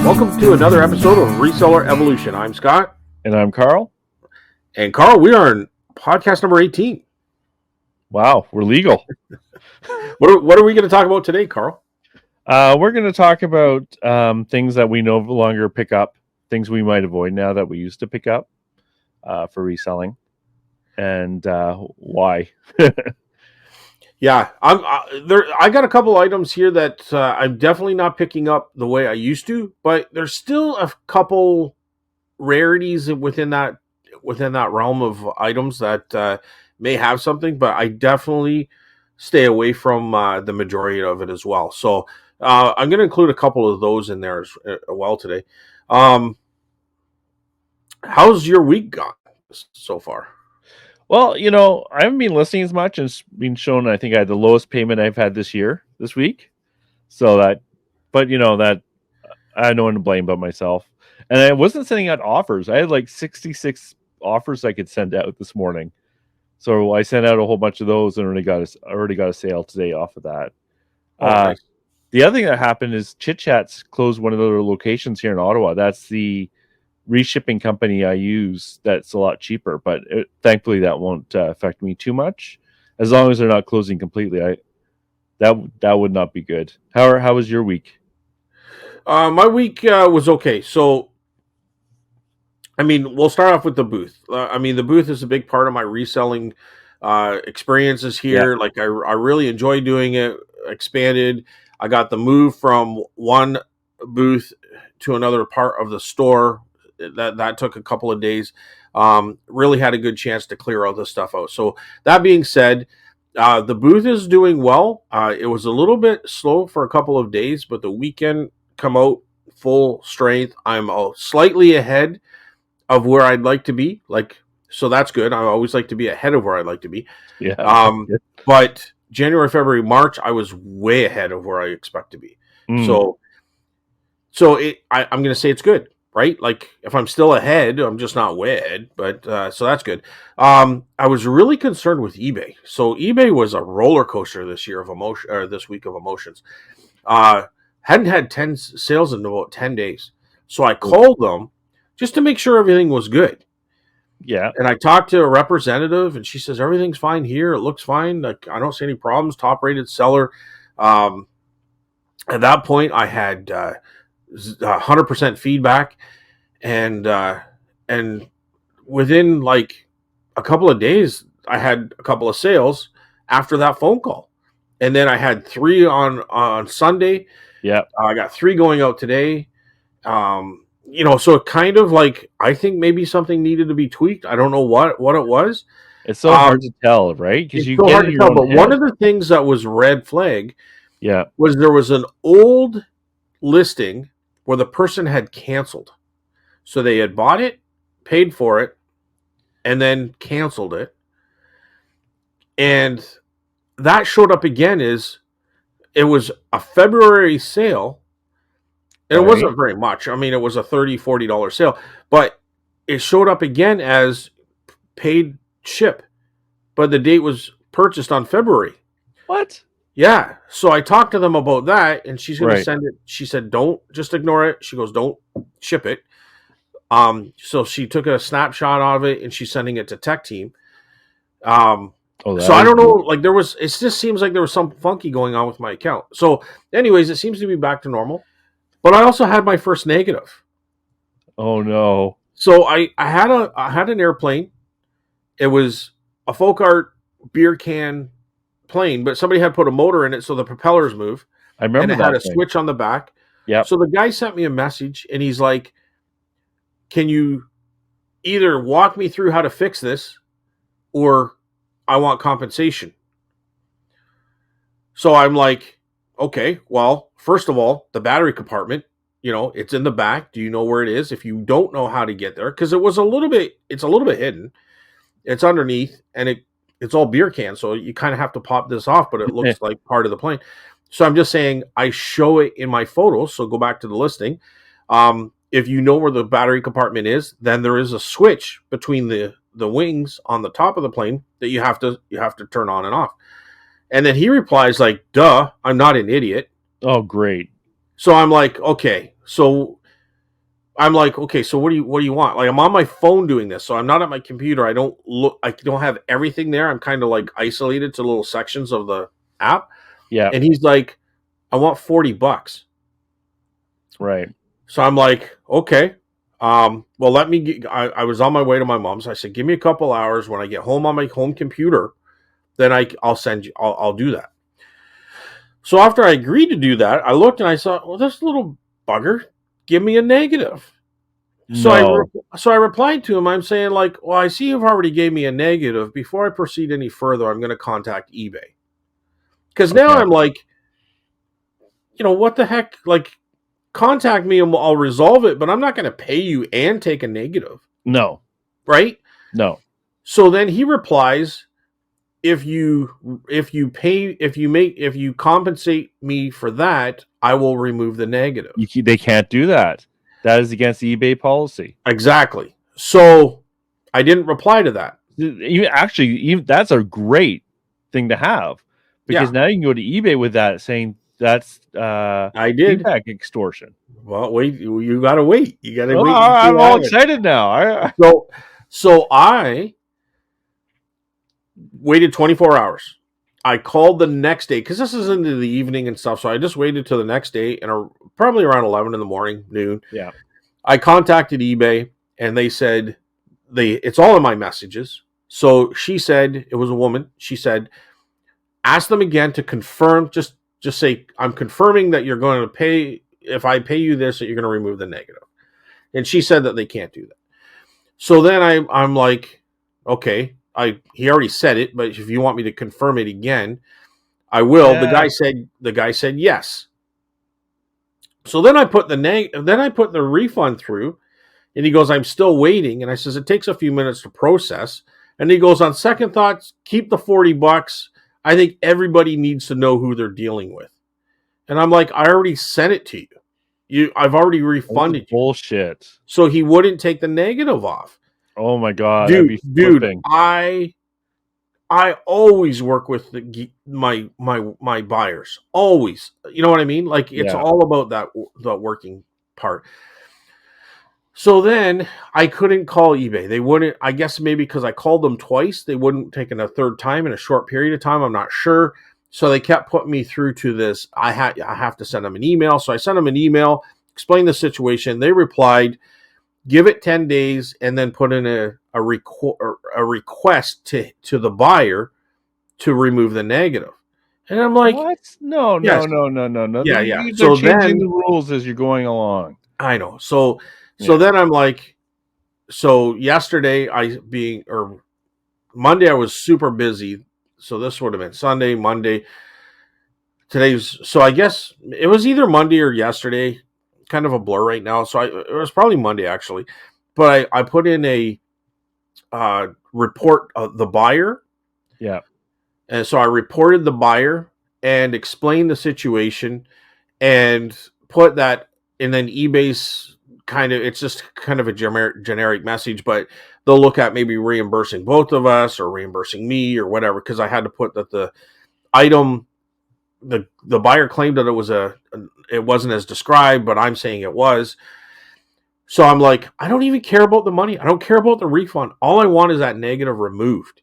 Welcome to another episode of Reseller Evolution. I'm Scott. And I'm Carl. And Carl, we are in podcast number 18. Wow, we're legal. What are we going to talk about today, Carl? We're going to talk about things that we no longer pick up, things we might avoid now that we used to pick up for reselling, and why. Yeah, I got a couple items here that I'm definitely not picking up the way I used to, but there's still a couple rarities within that realm of items that may have something, but I definitely stay away from the majority of it as well. So I'm going to include a couple of those in there as well today. How's your week gone so far? Well, I haven't been listening as much, and it's been shown. I think I had the lowest payment I've had this week. So that I had no one to blame but myself. And I wasn't sending out offers. I had like 66 offers I could send out this morning. So I sent out a whole bunch of those and already got a sale today off of that. Nice. The other thing that happened is Chit Chat's closed one of their locations here in Ottawa. That's the reshipping company I use. That's a lot cheaper, but thankfully that won't affect me too much. As long as they're not closing completely, that would not be good. How was your week? My week was okay. So, I mean, we'll start off with the booth. The booth is a big part of my reselling experiences here. Yeah. Like, I really enjoy doing it. Expanded. I got the move from one booth to another part of the store. That took a couple of days. Really had a good chance to clear all this stuff out. So, that being said, the booth is doing well. It was a little bit slow for a couple of days, but the weekend come out full strength. I'm slightly ahead of where I'd like to be. So that's good. I always like to be ahead of where I'd like to be. Yeah. But January, February, March, I was way ahead of where I expect to be. So I'm going to say it's good, right? Like, if I'm still ahead, I'm just not way ahead. But so that's good. I was really concerned with eBay. So eBay was a roller coaster this year of emotion, or this week of emotions. Hadn't had 10 sales in about 10 days. So I called them just to make sure everything was good. Yeah. And I talked to a representative, and she says, everything's fine here. It looks fine. Like, I don't see any problems. Top rated seller. At that point, I had 100% feedback. And within like a couple of days, I had a couple of sales after that phone call. And then I had 3 on Sunday. Yeah. I got 3 going out today. So kind of like, I think maybe something needed to be tweaked. I don't know what it was. It's so hard to tell, right? Because you get it. But one of the things that was red flag, was there was an old listing where the person had canceled. So they had bought it, paid for it, and then canceled it. And that showed up again it was a February sale. And it wasn't very much. I mean, it was a $30, $40 sale. But it showed up again as paid ship. But the date was purchased on February. What? Yeah. So I talked to them about that, and she's going to send it. She said, don't just ignore it. She goes, don't ship it. So she took a snapshot of it, and she's sending it to tech team. So I don't know, like it just seems like there was some funky going on with my account. So anyways, it seems to be back to normal. But I also had my first negative. Oh no. So I had an airplane. It was a folk art beer can plane, but somebody had put a motor in it so the propellers move. I remember and it had a switch on the back. Yeah. So the guy sent me a message, and he's like, can you either walk me through how to fix this, or I want compensation? So I'm like, okay, well, first of all, the battery compartment, it's in the back. Do you know where it is? If you don't know how to get there, because it's a little bit hidden. It's underneath, and it's all beer cans, so you kind of have to pop this off, but it looks like part of the plane. So I'm just saying, I show it in my photos. So go back to the listing. If you know where the battery compartment is, then there is a switch between the wings on the top of the plane that you have to turn on and off. And then he replies like, duh, I'm not an idiot. Oh, great. So I'm like, okay. So I'm like, okay, so what do you want? Like, I'm on my phone doing this, so I'm not at my computer. I don't have everything there. I'm kind of like isolated to little sections of the app. Yeah, And he's like, I want $40. right. So I'm like, okay. Well, let me get, I was on my way to my mom's. I said, give me a couple hours. When I get home on my home computer, then I'll send you, I'll do that. So after I agreed to do that, I looked and I saw, well, this little bugger give me a negative. So No. I replied to him. I'm saying like, well, I see you've already gave me a negative. Before I proceed any further, I'm going to contact eBay because now Okay. I'm like, what the heck? Like, contact me and I'll resolve it, but I'm not going to pay you and take a negative, No. right? No. So then he replies, if you compensate me for that, I will remove the negative. They can't do that. That is against eBay policy. Exactly. So I didn't reply to that. Even that's a great thing to have, because Yeah, now you can go to eBay with that, saying that's I did. feedback extortion. Well, wait, you got to wait. You got to Oh, wait and see I'm what all happens. excited now. So I waited 24 hours. I called the next day because this is into the evening and stuff. So I just waited till the next day and probably around 11 in the morning, noon. Yeah. I contacted eBay and they said it's all in my messages. So she said, it was a woman. She said, ask them again to confirm. Just say, I'm confirming that you're going to pay. If I pay you this, that you're going to remove the negative. And she said that they can't do that. So then I'm like, okay, he already said it, but if you want me to confirm it again, I will. Yeah. The guy said yes. So then I put the refund through, and he goes, I'm still waiting. And I says, it takes a few minutes to process. And he goes, on second thoughts, keep the $40. I think everybody needs to know who they're dealing with. And I'm like, I already sent it to you. I've already refunded you. Bullshit. So he wouldn't take the negative off. Oh my god, that'd be Dude, flipping. I always work with my buyers. Always. You know what I mean? Like, it's Yeah. all about the working part. So then I couldn't call eBay. They wouldn't, I guess maybe because I called them twice, they wouldn't take it a third time in a short period of time. I'm not sure. So they kept putting me through to this. I have to send them an email. So I sent them an email, explained the situation. They replied, give it 10 days, and then put in a request to the buyer to remove the negative. And I'm like, What? No. yes, No. yeah. They're So changing then the rules as you're going along. I know. So Yeah. then I'm like, so yesterday or Monday I was super busy. So this would have been Sunday, Monday. So I guess it was either Monday or yesterday. Kind of a blur right now. So it was probably Monday actually. But I put in a report the buyer. Yeah. And so I reported the buyer and explained the situation and put that, and then eBay's it's just kind of a generic message, but they'll look at maybe reimbursing both of us or reimbursing me or whatever, because I had to put that the item, the buyer claimed that it wasn't as described, but I'm saying it was. So I'm like, I don't even care about the money. I don't care about the refund. All I want is that negative removed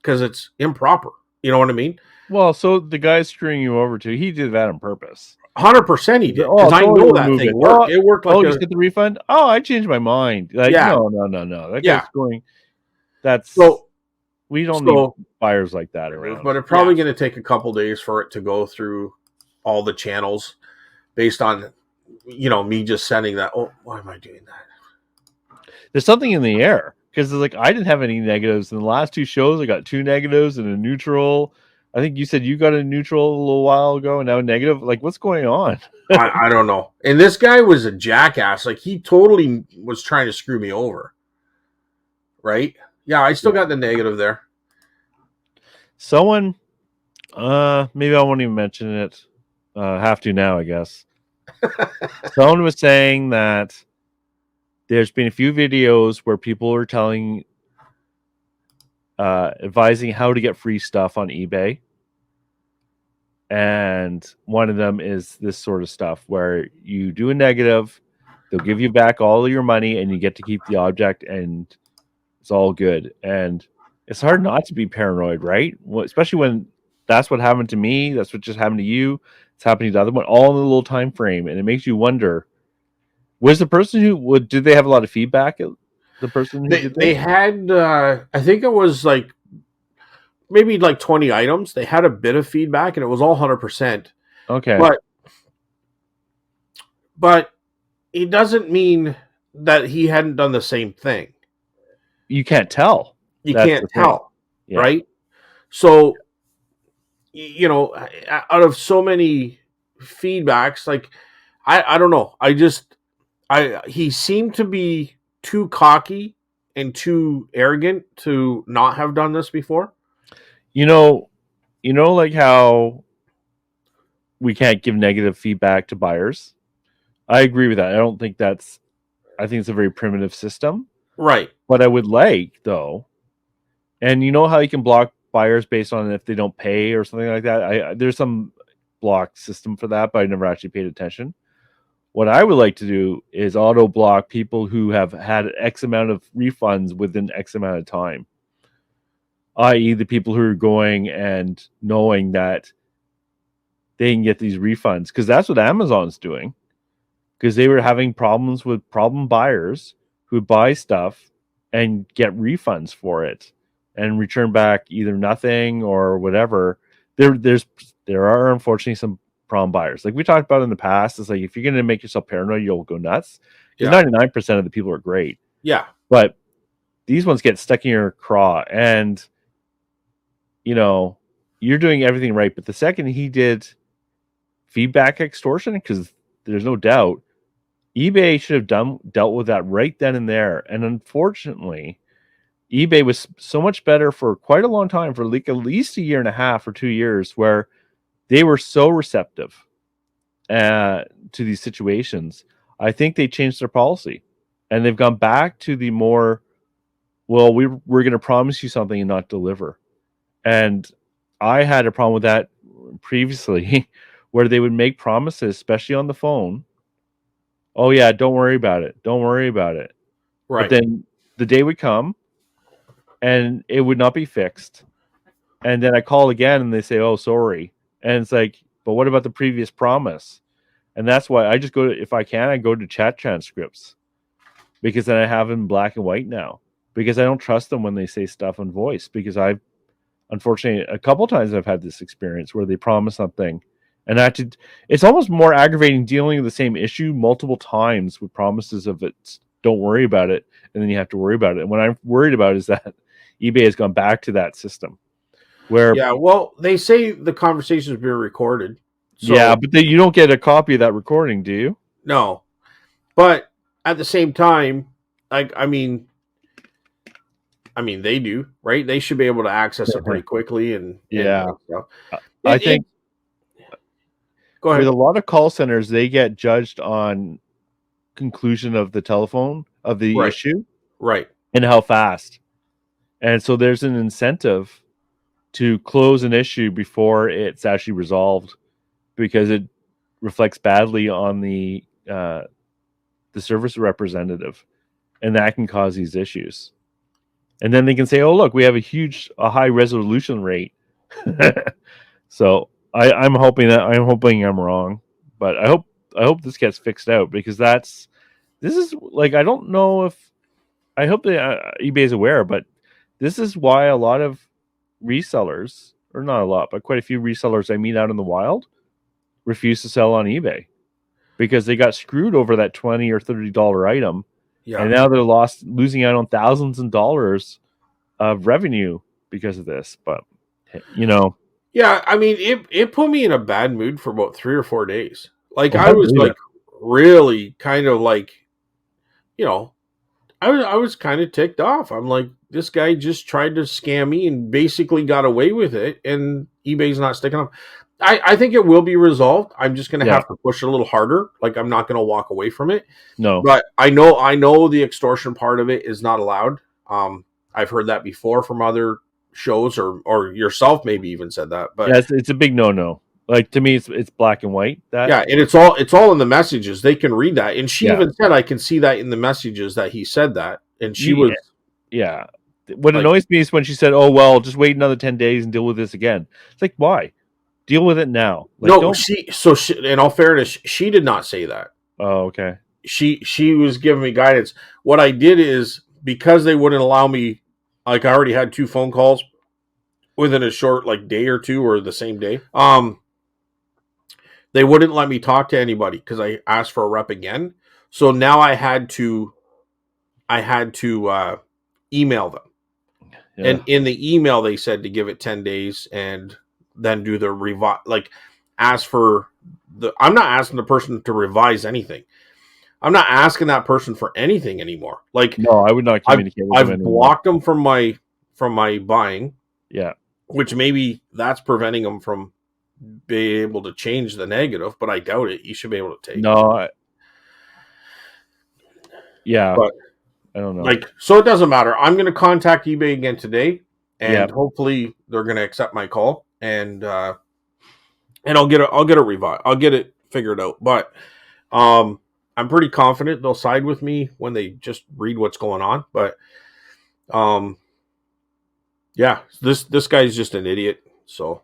because it's improper. You know what I mean? Well, so the guy screwing you over too, he did that on purpose. 100% he did, Oh, because I totally know that remove thing it. worked. It worked like you get the refund? Oh, I changed my mind. Like, Yeah. no. That Yeah. guy's going. That's so we don't need buyers like that around. but it's probably going to take a couple days for it to go through all the channels based on me just sending that. Oh, why am I doing that? There's something in the air, because like I didn't have any negatives in the last two shows. I got 2 negatives and a neutral. I think you said you got a neutral a little while ago and now negative. Like, what's going on? I don't know. And this guy was a jackass. Like, he totally was trying to screw me over. Right? Yeah, I still got the negative there. Someone, maybe I won't even mention it. Have to now, I guess. Someone was saying that there's been a few videos where people are advising how to get free stuff on eBay. And one of them is this sort of stuff where you do a negative, They'll give you back all of your money, and you get to keep the object, and it's all good. And it's hard not to be paranoid, right? Especially when that's what happened to me. That's what just happened to you. It's happening to the other one, all in a little time frame, and it makes you wonder: was the person who would did they have a lot of feedback? The person who did They this? had I think it was like maybe like 20 items. They had a bit of feedback, and it was all 100%. Okay, But but it doesn't mean that he hadn't done the same thing. you can't tell. You That's the can't thing. tell, Yeah. right? So you know, out of so many feedbacks, like I don't know. I just I he seemed to be too cocky and too arrogant to not have done this before. You know, like how we can't give negative feedback to buyers. I agree with that. I think it's a very primitive system. Right. What I would like though, and you know how you can block buyers based on if they don't pay or something like that. There's some block system for that, but I never actually paid attention. What I would like to do is auto block people who have had X amount of refunds within X amount of time, i.e., the people who are going and knowing that they can get these refunds, because that's what Amazon's doing. Because they were having problems with problem buyers who buy stuff and get refunds for it and return back either nothing or whatever. There are unfortunately some problem buyers, like we talked about in the past. It's like if you're going to make yourself paranoid, you'll go nuts. Because Yeah. 99% of the people are great, Yeah. but these ones get stuck in your craw, and you know you're doing everything right. But the second he did feedback extortion, because there's no doubt eBay should have dealt with that right then and there. And unfortunately, eBay was so much better for quite a long time, for like at least a year and a half or 2 years, where they were so receptive to these situations. I think they changed their policy, and they've gone back to the more, well, we're going to promise you something and not deliver. And I had a problem with that previously, where they would make promises, especially on the phone. Oh yeah, don't worry about it. Don't worry about it. But Right. then the day would come and it would not be fixed. And then I call again and they say, "Oh, sorry." And it's like, "But what about the previous promise?" And that's why I just go to, if I can, I go to chat transcripts, because then I have them in black and white now. Because I don't trust them when they say stuff on voice, because I've unfortunately a couple times I've had this experience where they promise something and it's almost more aggravating dealing with the same issue multiple times with promises of it, don't worry about it, and then you have to worry about it. And what I'm worried about is that eBay has gone back to that system where, Yeah. Well, they say the conversations being recorded. yeah, So but you don't get a copy of that recording, do you? no. But at the same time, like I mean they do, right? They should be able to access it pretty quickly and Yeah. stuff. I It think go with ahead. a lot of call centers, they get judged on conclusion of the telephone of the Right. issue Right. and how fast. And so there's an incentive to close an issue before it's actually resolved, because it reflects badly on the service representative, and that can cause these issues. And then they can say, "Oh, look, we have a high resolution rate." So I'm hoping I'm wrong, but I hope this gets fixed out, because this is like, I don't know if, I hope that eBay is aware, but this is why a lot of resellers, or not a lot, but quite a few resellers I meet out in the wild, refuse to sell on eBay, because they got screwed over that $20 or $30 item, Yeah. and now they're losing out on thousands of dollars of revenue because of this. But Yeah, I mean it put me in a bad mood for about 3 or 4 days. Like oh, I I was believe like it. really kind of like, you know, I was kind of ticked off. I'm like, this guy just tried to scam me and basically got away with it, and eBay's not sticking up. I think it will be resolved. I'm just gonna Yeah, have to push it a little harder. Like I'm not gonna walk away from it. no, But I know the extortion part of it is not allowed. I've heard that before from other shows, or yourself maybe even said that. But yeah, it's a big no. Like, to me, it's black and white. That Yeah, and it's all in the messages. They can read that, and she yeah, even said, "I can see that in the messages that he said that." And she yeah, was yeah. What like, annoys me is when she said, "Oh well, just wait another 10 days and deal with this again." It's like, why? Deal with it now. Like, "No, don't. she, in all fairness, she did not say that. Oh, okay. She was giving me guidance. What I did is, because they wouldn't allow me, like, I already had 2 phone calls within a short, like, day or 2 or the same day. They wouldn't let me talk to anybody because I asked for a rep again. So now I had to email them. Yeah. And in the email, they said to give it 10 days and then do the revise, like, ask for I'm not asking the person to revise anything. I'm not asking that person for anything anymore. Like, No, I would not I've, communicate with them I've anymore. blocked them from my buying, Yeah. which maybe that's preventing them from being able to change the negative, but I doubt it. You should be able to take it. No. Yeah. But, I don't know. like, so it doesn't matter. I'm going to contact eBay again today, and Yep. hopefully they're going to accept my call, and I'll get it revised. I'll get it figured out. But I'm pretty confident they'll side with me when they just read what's going on. But yeah, this guy's just an idiot. So,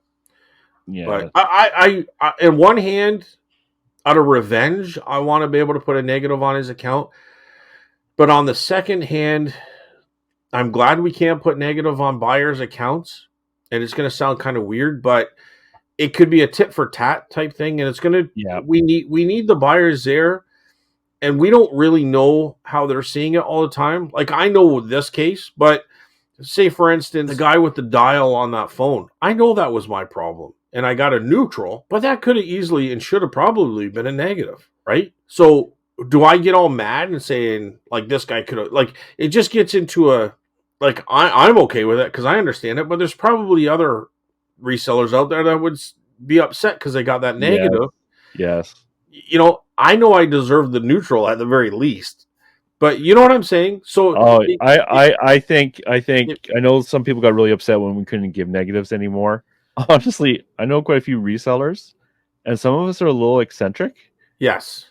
Yeah. but I in one hand, out of revenge, I want to be able to put a negative on his account. But on the second hand, I'm glad we can't put negative on buyers' accounts. And it's going to sound kind of weird, but it could be a tit for tat type thing. And it's going to, Yeah. we need the buyers there. And we don't really know how they're seeing it all the time. Like, I know this case, but say, for instance, the guy with the dial on that phone, I know that was my problem. And I got a neutral, but that could have easily and should have probably been a negative, right? So do I get all mad and saying, like, this guy could have, like, it just gets into a, like, I'm okay with it because I understand it, but there's probably other resellers out there that would be upset because they got that negative. Yes. You know, I know I deserve the neutral at the very least, but you know what I'm saying? So I think I know some people got really upset when we couldn't give negatives anymore. Honestly, I know quite a few resellers, and some of us are a little eccentric. yes.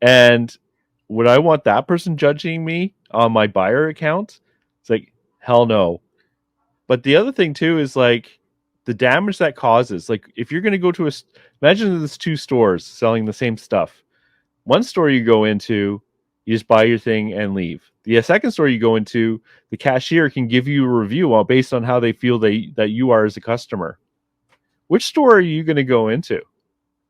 And would I want that person judging me on my buyer account? It's like, hell no. But the other thing too is, like, the damage that causes. Like, if you're going to go to imagine there's 2 stores selling the same stuff. One store you go into, you just buy your thing and leave. The second store you go into, the cashier can give you a review based on how they feel that you are as a customer. Which store are you going to go into?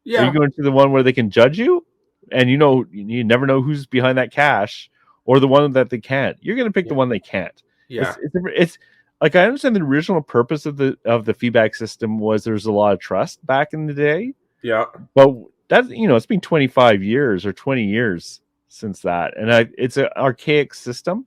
Yeah. Are you going to the one where they can judge you, and you never know who's behind that cash, or the one that they can't? You're going to pick the one they can't. Yeah. It's like, I understand the original purpose of the feedback system was there's a lot of trust back in the day. Yeah. But that's, it's been 25 years or 20 years since that, and it's an archaic system.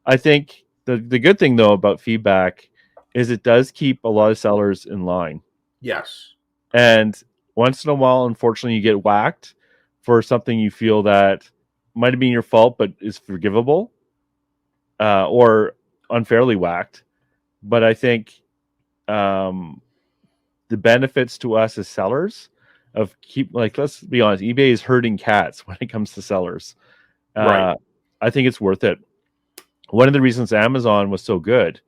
I think the good thing though about feedback is it does keep a lot of sellers in line. Yes. And once in a while, unfortunately, you get whacked for something you feel that might have been your fault but is forgivable, or unfairly whacked. But I think the benefits to us as sellers of let's be honest, eBay is herding cats when it comes to sellers. Right. I think it's worth it. One of the reasons Amazon was so good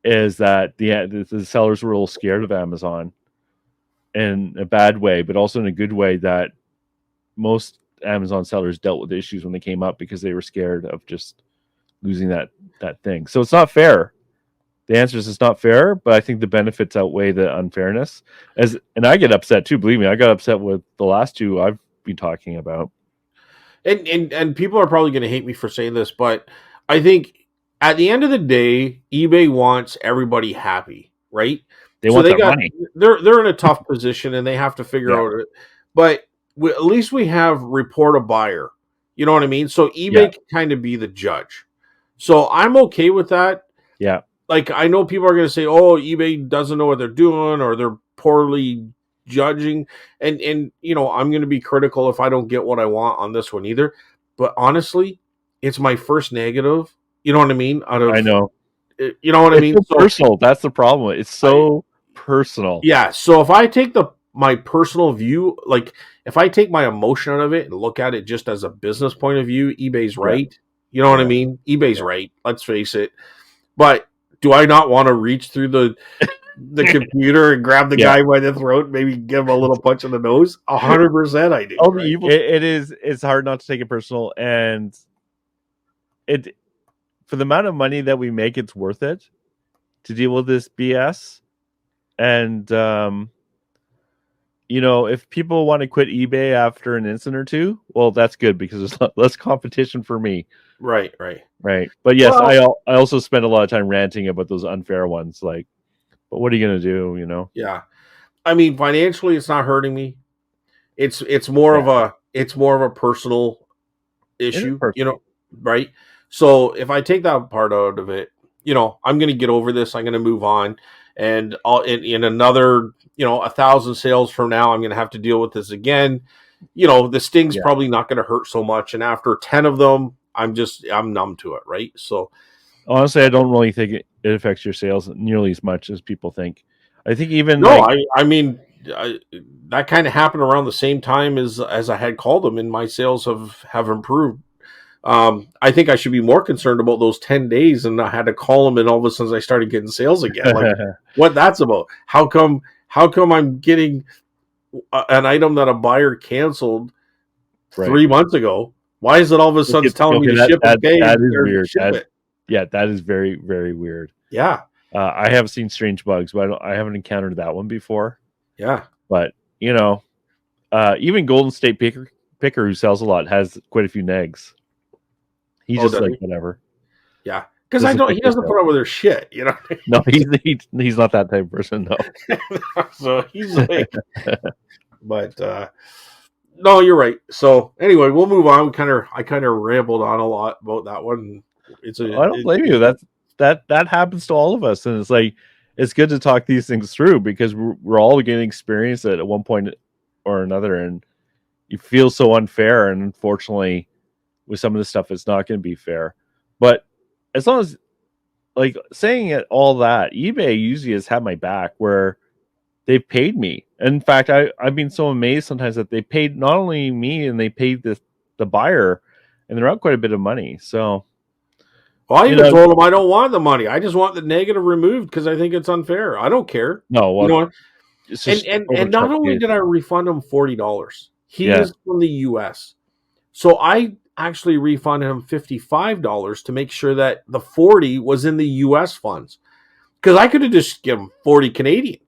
is that the sellers were a little scared of Amazon in a bad way, but also in a good way, that most Amazon sellers dealt with issues when they came up because they were scared of just losing that thing. So it's not fair. The answer is it's not fair, but I think the benefits outweigh the unfairness. And I get upset too. Believe me, I got upset with the last 2 I've been talking about. And people are probably going to hate me for saying this, but I think at the end of the day, eBay wants everybody happy, right? They want their money. They're in a tough position and they have to figure out it. But at least we have report a buyer. You know what I mean? So eBay can kind of be the judge. So I'm okay with that. Yeah. Like, I know people are going to say, "Oh, eBay doesn't know what they're doing, or they're poorly judging," and I'm going to be critical if I don't get what I want on this one either. But honestly, it's my first negative. You know what I mean? I know. You know what I mean? So personal. That's the problem. It's so personal. Yeah. So if I take the my personal view, like if I take my emotion out of it and look at it just as a business point of view, eBay's Yeah. right. You know what I Yeah. mean? eBay's Yeah. right. Let's face it. But do I not want to reach through the computer and grab the Yeah. guy by the throat, and maybe give him a little punch in the nose? 100% I do. All the Right? evil. It is. It's hard not to take it personal, and it for the amount of money that we make, it's worth it to deal with this BS. And if people want to quit eBay after an instant or two, well, that's good because there's less competition for me. Right. Right. But yes, Well, I also spend a lot of time ranting about those unfair ones. Like, but what are you gonna do? yeah. I mean, financially, it's not hurting me. It's more Yeah. of a personal It is issue, personal. right? So if I take that part out of it, I'm going to get over this. I'm going to move on, and in another, 1,000 sales from now, I'm going to have to deal with this again. The sting's Yeah. probably not going to hurt so much, and after 10 of them, I'm numb to it, right? So Honestly, I don't really think it affects your sales nearly as much as people think. I think even no, I mean. That kind of happened around the same time as I had called them, and my sales have improved. I think I should be more concerned about those 10 days, and I had to call them, and all of a sudden I started getting sales again. Like what that's about. How come I'm getting an item that a buyer canceled 3 months ago? Why is it all of a sudden telling me to ship and pay? That is weird. Ship it? Yeah, that is very, very weird. Yeah. I have seen strange bugs, but I haven't encountered that one before. Yeah. But even Golden State Picker, who sells a lot, has quite a few negs. He's just like whatever. Yeah, because he doesn't put up with their shit, No, he's not that type of person. No. So he's like, but no, you're right. So anyway, we'll move on. I kind of rambled on a lot about that one. I don't blame you. That happens to all of us, and it's like it's good to talk these things through because we're all getting experience it at one point or another, and you feel so unfair. And unfortunately, with some of the stuff, it's not going to be fair. But as long as, like, saying it all that, eBay usually has had my back where they've paid me. In fact, I've been so amazed sometimes that they paid not only me and they paid the buyer, and they're out quite a bit of money. So. Well, I even told them I don't want the money. I just want the negative removed because I think it's unfair. I don't care. No, well, and not only did I refund him $40, he is from the U.S., so I actually refunded him $55 to make sure that the 40 was in the U.S. funds, because I could have just given him 40 Canadian.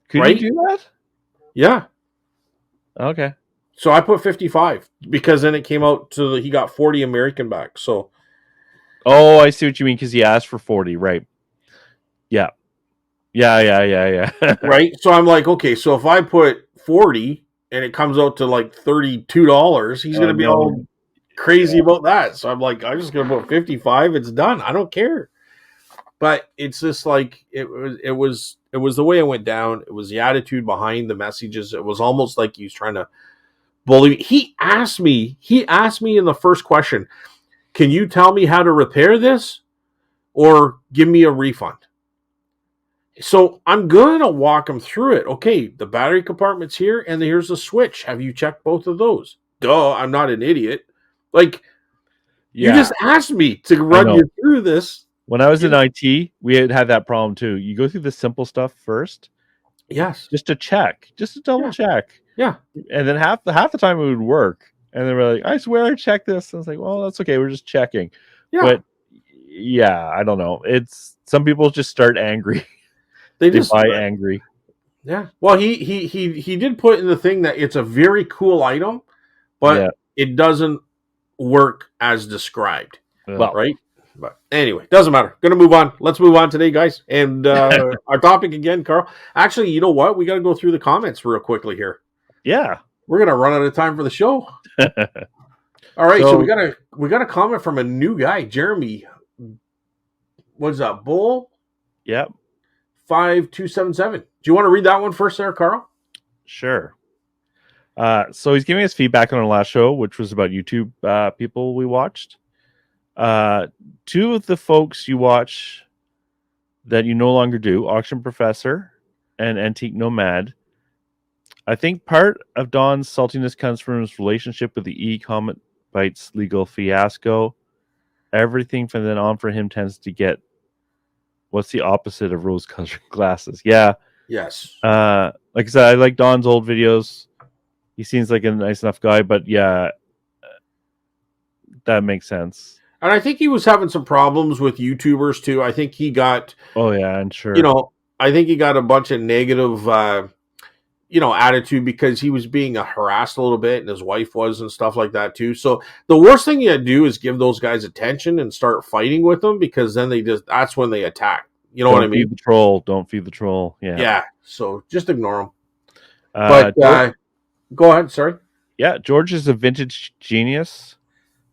Could you do that? Yeah. Okay. So I put 55 because then it came out to he got 40 American back. So. Oh, I see what you mean, because he asked for 40, right? Yeah. Right? So I'm like, okay, so if I put 40 and it comes out to like $32, he's going to be all crazy about that. So I'm like, I'm just going to put 55. It's done. I don't care. But it's just like, it was the way it went down. It was the attitude behind the messages. It was almost like he was trying to bully me. He asked me in the first question, can you tell me how to repair this or give me a refund? So I'm going to walk him through it. Okay, the battery compartment's here and here's the switch. Have you checked both of those? Duh, I'm not an idiot. Like, you just asked me to run you through this. When I was in IT, we had that problem too. You go through the simple stuff first. Yes. Just to check. Just to double check. Yeah. And then half the time it would work. And they were like, I swear I checked this. And I was like, well, that's okay. We're just checking. Yeah. But yeah, I don't know. It's some people just start angry. They just buy angry. Yeah. Well, he did put in the thing that it's a very cool item, but it doesn't work as described. Well, right? But anyway, doesn't matter. Gonna move on. Let's move on today, guys. And our topic again, Carl. Actually, you know what? We got to go through the comments real quickly here. Yeah. We're gonna run out of time for the show. All right, so we got a comment from a new guy, Jeremy. What's that? Bull? Yep. 5277. Do you want to read that one first there, Carl? Sure. So he's giving us feedback on our last show, which was about YouTube people we watched. Two of the folks you watch that you no longer do, Auction Professor and Antique Nomad, I think part of Don's saltiness comes from his relationship with the Comet Bytes legal fiasco. Everything from then on for him tends to get what's the opposite of rose-colored glasses. Yeah. Yes. Like I said, I like Don's old videos. He seems like a nice enough guy, but yeah, that makes sense. And I think he was having some problems with YouTubers too. I think he got, Oh yeah, I'm sure. I think he got a bunch of negative, attitude because he was being harassed a little bit, and his wife was, and stuff like that too. So the worst thing you do is give those guys attention and start fighting with them, because then that's when they attack. You know what I mean? Feed the troll. Don't feed the troll. Yeah. Yeah. So just ignore them. But go ahead. Sorry. Yeah, George is a vintage genius.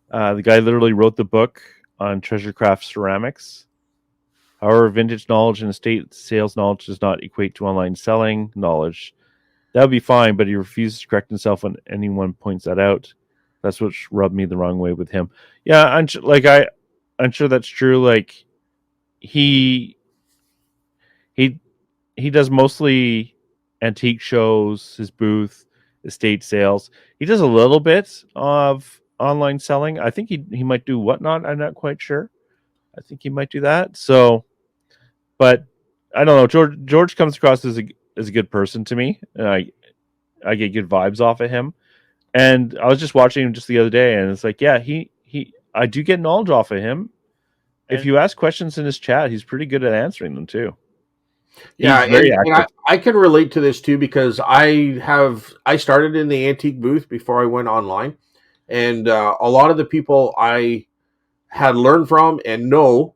The guy literally wrote the book on treasure craft ceramics. However, vintage knowledge and estate sales knowledge does not equate to online selling knowledge. That would be fine, but he refuses to correct himself when anyone points that out. That's what rubbed me the wrong way with him. Yeah, I'm sure that's true. Like he does mostly antique shows, his booth, estate sales. He does a little bit of online selling. I think he might do Whatnot. I'm not quite sure. I think he might do that. So, but I don't know. George comes across as a good person to me, and I get good vibes off of him. And I was just watching him just the other day, and it's like, yeah, I do get knowledge off of him. And if you ask questions in his chat, he's pretty good at answering them too. Yeah, and I can relate to this too, because I started in the antique booth before I went online, and a lot of the people I had learned from and know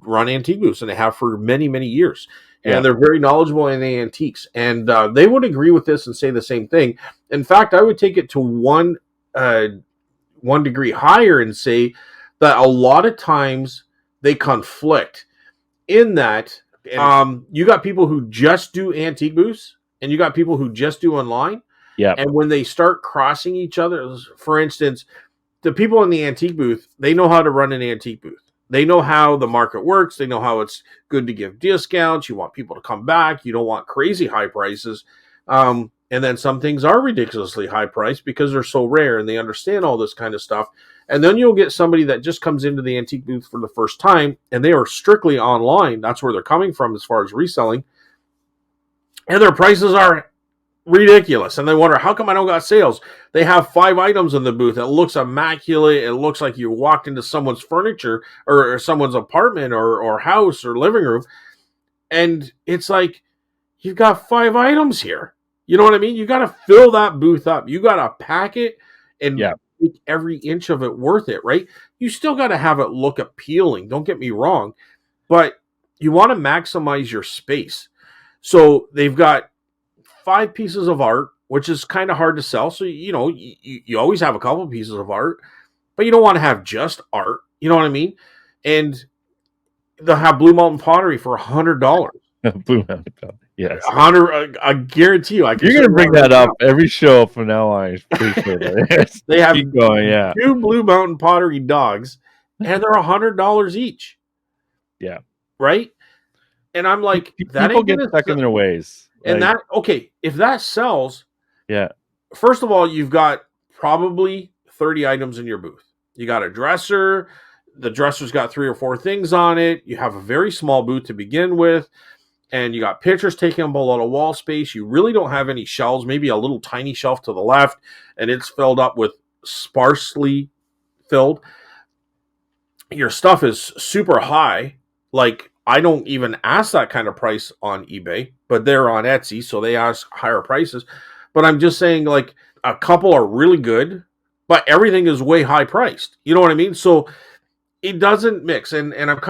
run antique booths, and they have for many, many years. And they're very knowledgeable in the antiques, and they would agree with this and say the same thing. In fact, I would take it to one degree higher and say that a lot of times they conflict in that. You got people who just do antique booths, and you got people who just do online. Yeah. And when they start crossing each other, for instance, the people in the antique booth, they know how to run an antique booth. They know how the market works. They know how it's good to give discounts. You want people to come back. You don't want crazy high prices. And then some things are ridiculously high priced because they're so rare, and they understand all this kind of stuff. And then you'll get somebody that just comes into the antique booth for the first time, and they are strictly online. That's where they're coming from as far as reselling. And their prices are ridiculous. And they wonder, how come I don't got sales? They have 5 items in the booth. It looks immaculate. It looks like you walked into someone's furniture or someone's apartment or house or living room. And it's like, you've got 5 items here. You know what I mean? You got to fill that booth up. You got to pack it and make every inch of it worth it, right? You still got to have it look appealing. Don't get me wrong. But you want to maximize your space. So they've got 5 pieces of art, which is kind of hard to sell. So, you always have a couple of pieces of art, but you don't want to have just art. You know what I mean? And they'll have Blue Mountain Pottery for $100. Blue Mountain Pottery. Yes. 100. I guarantee you. You're going to bring that up every show from now on. Pretty sure they have Keep going, 2 Blue Mountain Pottery dogs, and they're $100 each. Yeah. Right? And I'm like, people get stuck in their ways. And if that sells, yeah. First of all, you've got probably 30 items in your booth. You got a dresser. The dresser's got 3 or 4 things on it. You have a very small booth to begin with. And you got pictures taking up a lot of wall space. You really don't have any shelves, maybe a little tiny shelf to the left, and it's filled up with sparsely filled. Your stuff is super high. Like, I don't even ask that kind of price on eBay, but they're on Etsy, so they ask higher prices. But I'm just saying, like, a couple are really good, but everything is way high priced. You know what I mean? So it doesn't mix, and I'm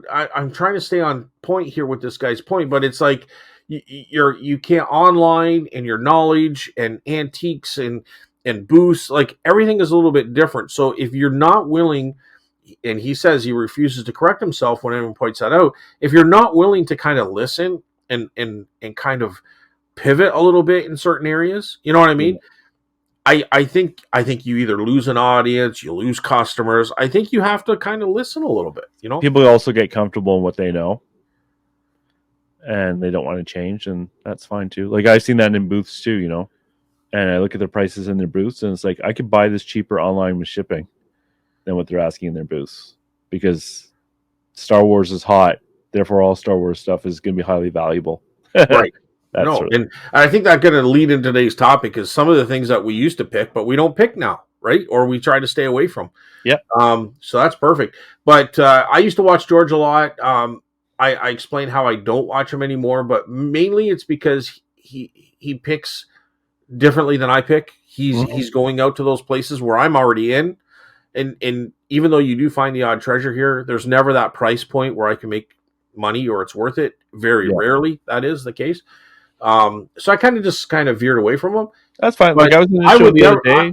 I'm trying to stay on point here with this guy's point, but it's like you can't online, and your knowledge and antiques and booths, like everything is a little bit different. So if you're not willing, and he says he refuses to correct himself when anyone points that out, if you're not willing to kind of listen and kind of pivot a little bit in certain areas, you know what I mean? I think you either lose an audience, you lose customers. I think you have to kind of listen a little bit, you know? People also get comfortable in what they know, and they don't want to change, and that's fine too. Like, I've seen that in booths too, you know? and I look at the prices in their booths, and it's like I could buy this cheaper online with shipping than what they're asking in their booths, because Star Wars is hot. Therefore, all Star Wars stuff is going to be highly valuable. Right. That's No, sort of, and I think that's going to lead into today's topic is some of the things that we used to pick, but we don't pick now, right? Or we try to stay away from. Yep. So that's perfect. But I used to watch George a lot. I explained how I don't watch him anymore, but mainly it's because he picks differently than I pick. He's going out to those places where I'm already in, and even though you do find the odd treasure here, there's never that price point where I can make money or it's worth it. Very rarely that is the case. So I kind of veered away from him. That's fine. But Like I was in the show the other day.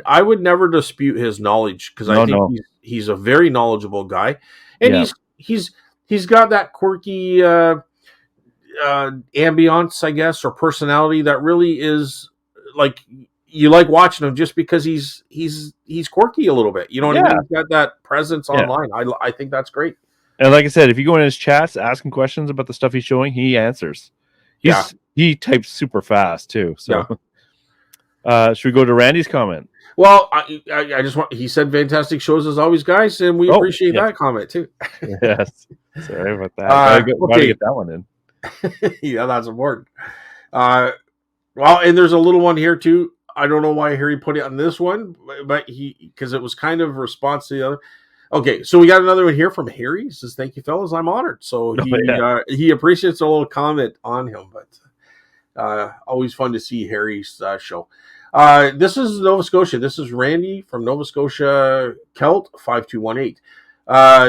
I would never dispute his knowledge because I think he's a very knowledgeable guy, and he's got that quirky ambiance, I guess, or personality that really is like you like watching him just because he's quirky a little bit. You know what I mean? He's got that presence online. I think that's great. And like I said, if you go in his chats, ask him questions about the stuff he's showing, he answers. He types super fast too. So, should we go to Randy's comment? Well, I just want. He said, "Fantastic shows as always, guys," and we appreciate that comment too. Yes, sorry about that. Gotta get that one in. Yeah, that's important. Well, and there's a little one here too. I don't know why Harry put it on this one, but because it was kind of a response to the other. Okay, so we got another one here from Harry. He says, "Thank you, fellas. I'm honored." So he appreciates a little comment on him, but always fun to see Harry's show. This is Nova Scotia. This is Randy from Nova Scotia, Celt 5218.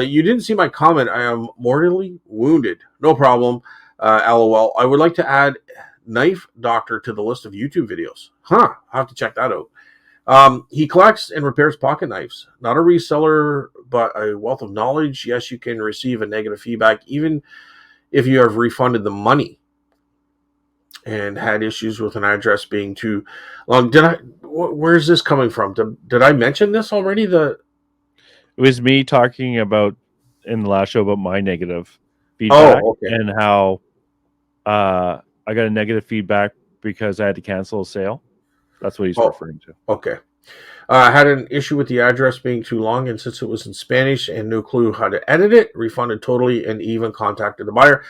You didn't see my comment. I am mortally wounded. No problem. LOL. I would like to add Knife Doctor to the list of YouTube videos. I'll have to check that out. He collects and repairs pocket knives. Not a reseller, but a wealth of knowledge. Yes, you can receive a negative feedback even if you have refunded the money and had issues with an address being too long. Where's this coming from? Did I mention this already? It was me talking about in the last show about my negative feedback and how I got a negative feedback because I had to cancel a sale. That's what he's referring to. Okay. I had an issue with the address being too long, and since it was in Spanish and no clue how to edit it, refunded totally and even contacted the buyer.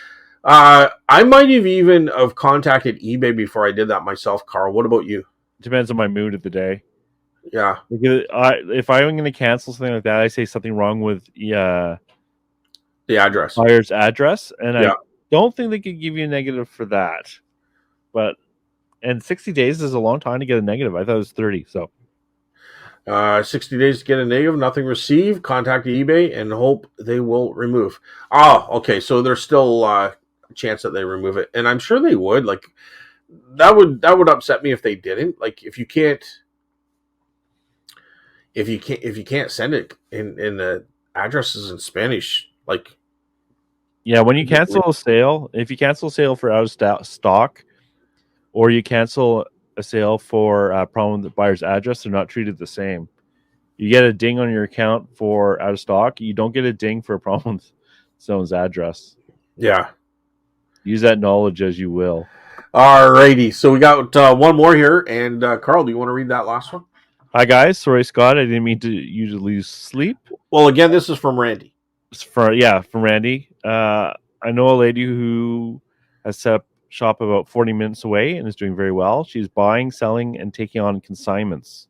I might have even contacted eBay before I did that myself, Carl. What about you? Depends on my mood of the day. Yeah. If I'm going to cancel something like that, I say something wrong with the address. Buyer's address, and I don't think they could give you a negative for that. But 60 days is a long time to get a negative. I thought it was 30. So 60 days to get a negative, nothing received. Contact eBay and hope they will remove. Oh, okay. So there's still a chance that they remove it, and I'm sure they would. Like that would upset me if they didn't. Like if you can't send it in the addresses in Spanish, like when you cancel a sale, if you cancel a sale for out of stock, or you cancel a sale for a problem with the buyer's address, they're not treated the same. You get a ding on your account for out of stock. You don't get a ding for a problem with someone's address. Yeah. Use that knowledge as you will. Alrighty. So we got one more here. And Carl, do you want to read that last one? Hi, guys. Sorry, Scott. I didn't mean you to lose sleep. Well, again, this is from Randy. From Randy. I know a lady who has set up shop about 40 minutes away and is doing very well. She's buying, selling, and taking on consignments.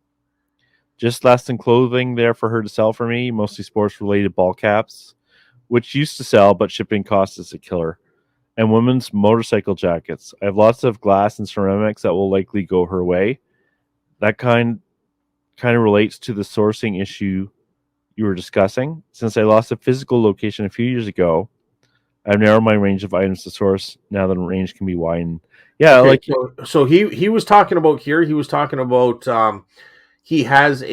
Just less than clothing there for her to sell for me, mostly sports-related ball caps, which used to sell, but shipping costs is a killer. And women's motorcycle jackets. I have lots of glass and ceramics that will likely go her way. That kind of relates to the sourcing issue you were discussing. Since I lost a physical location a few years ago, I've narrowed my range of items to source. Now the range can be widened. Yeah, okay, so he was talking about here. He was talking about he has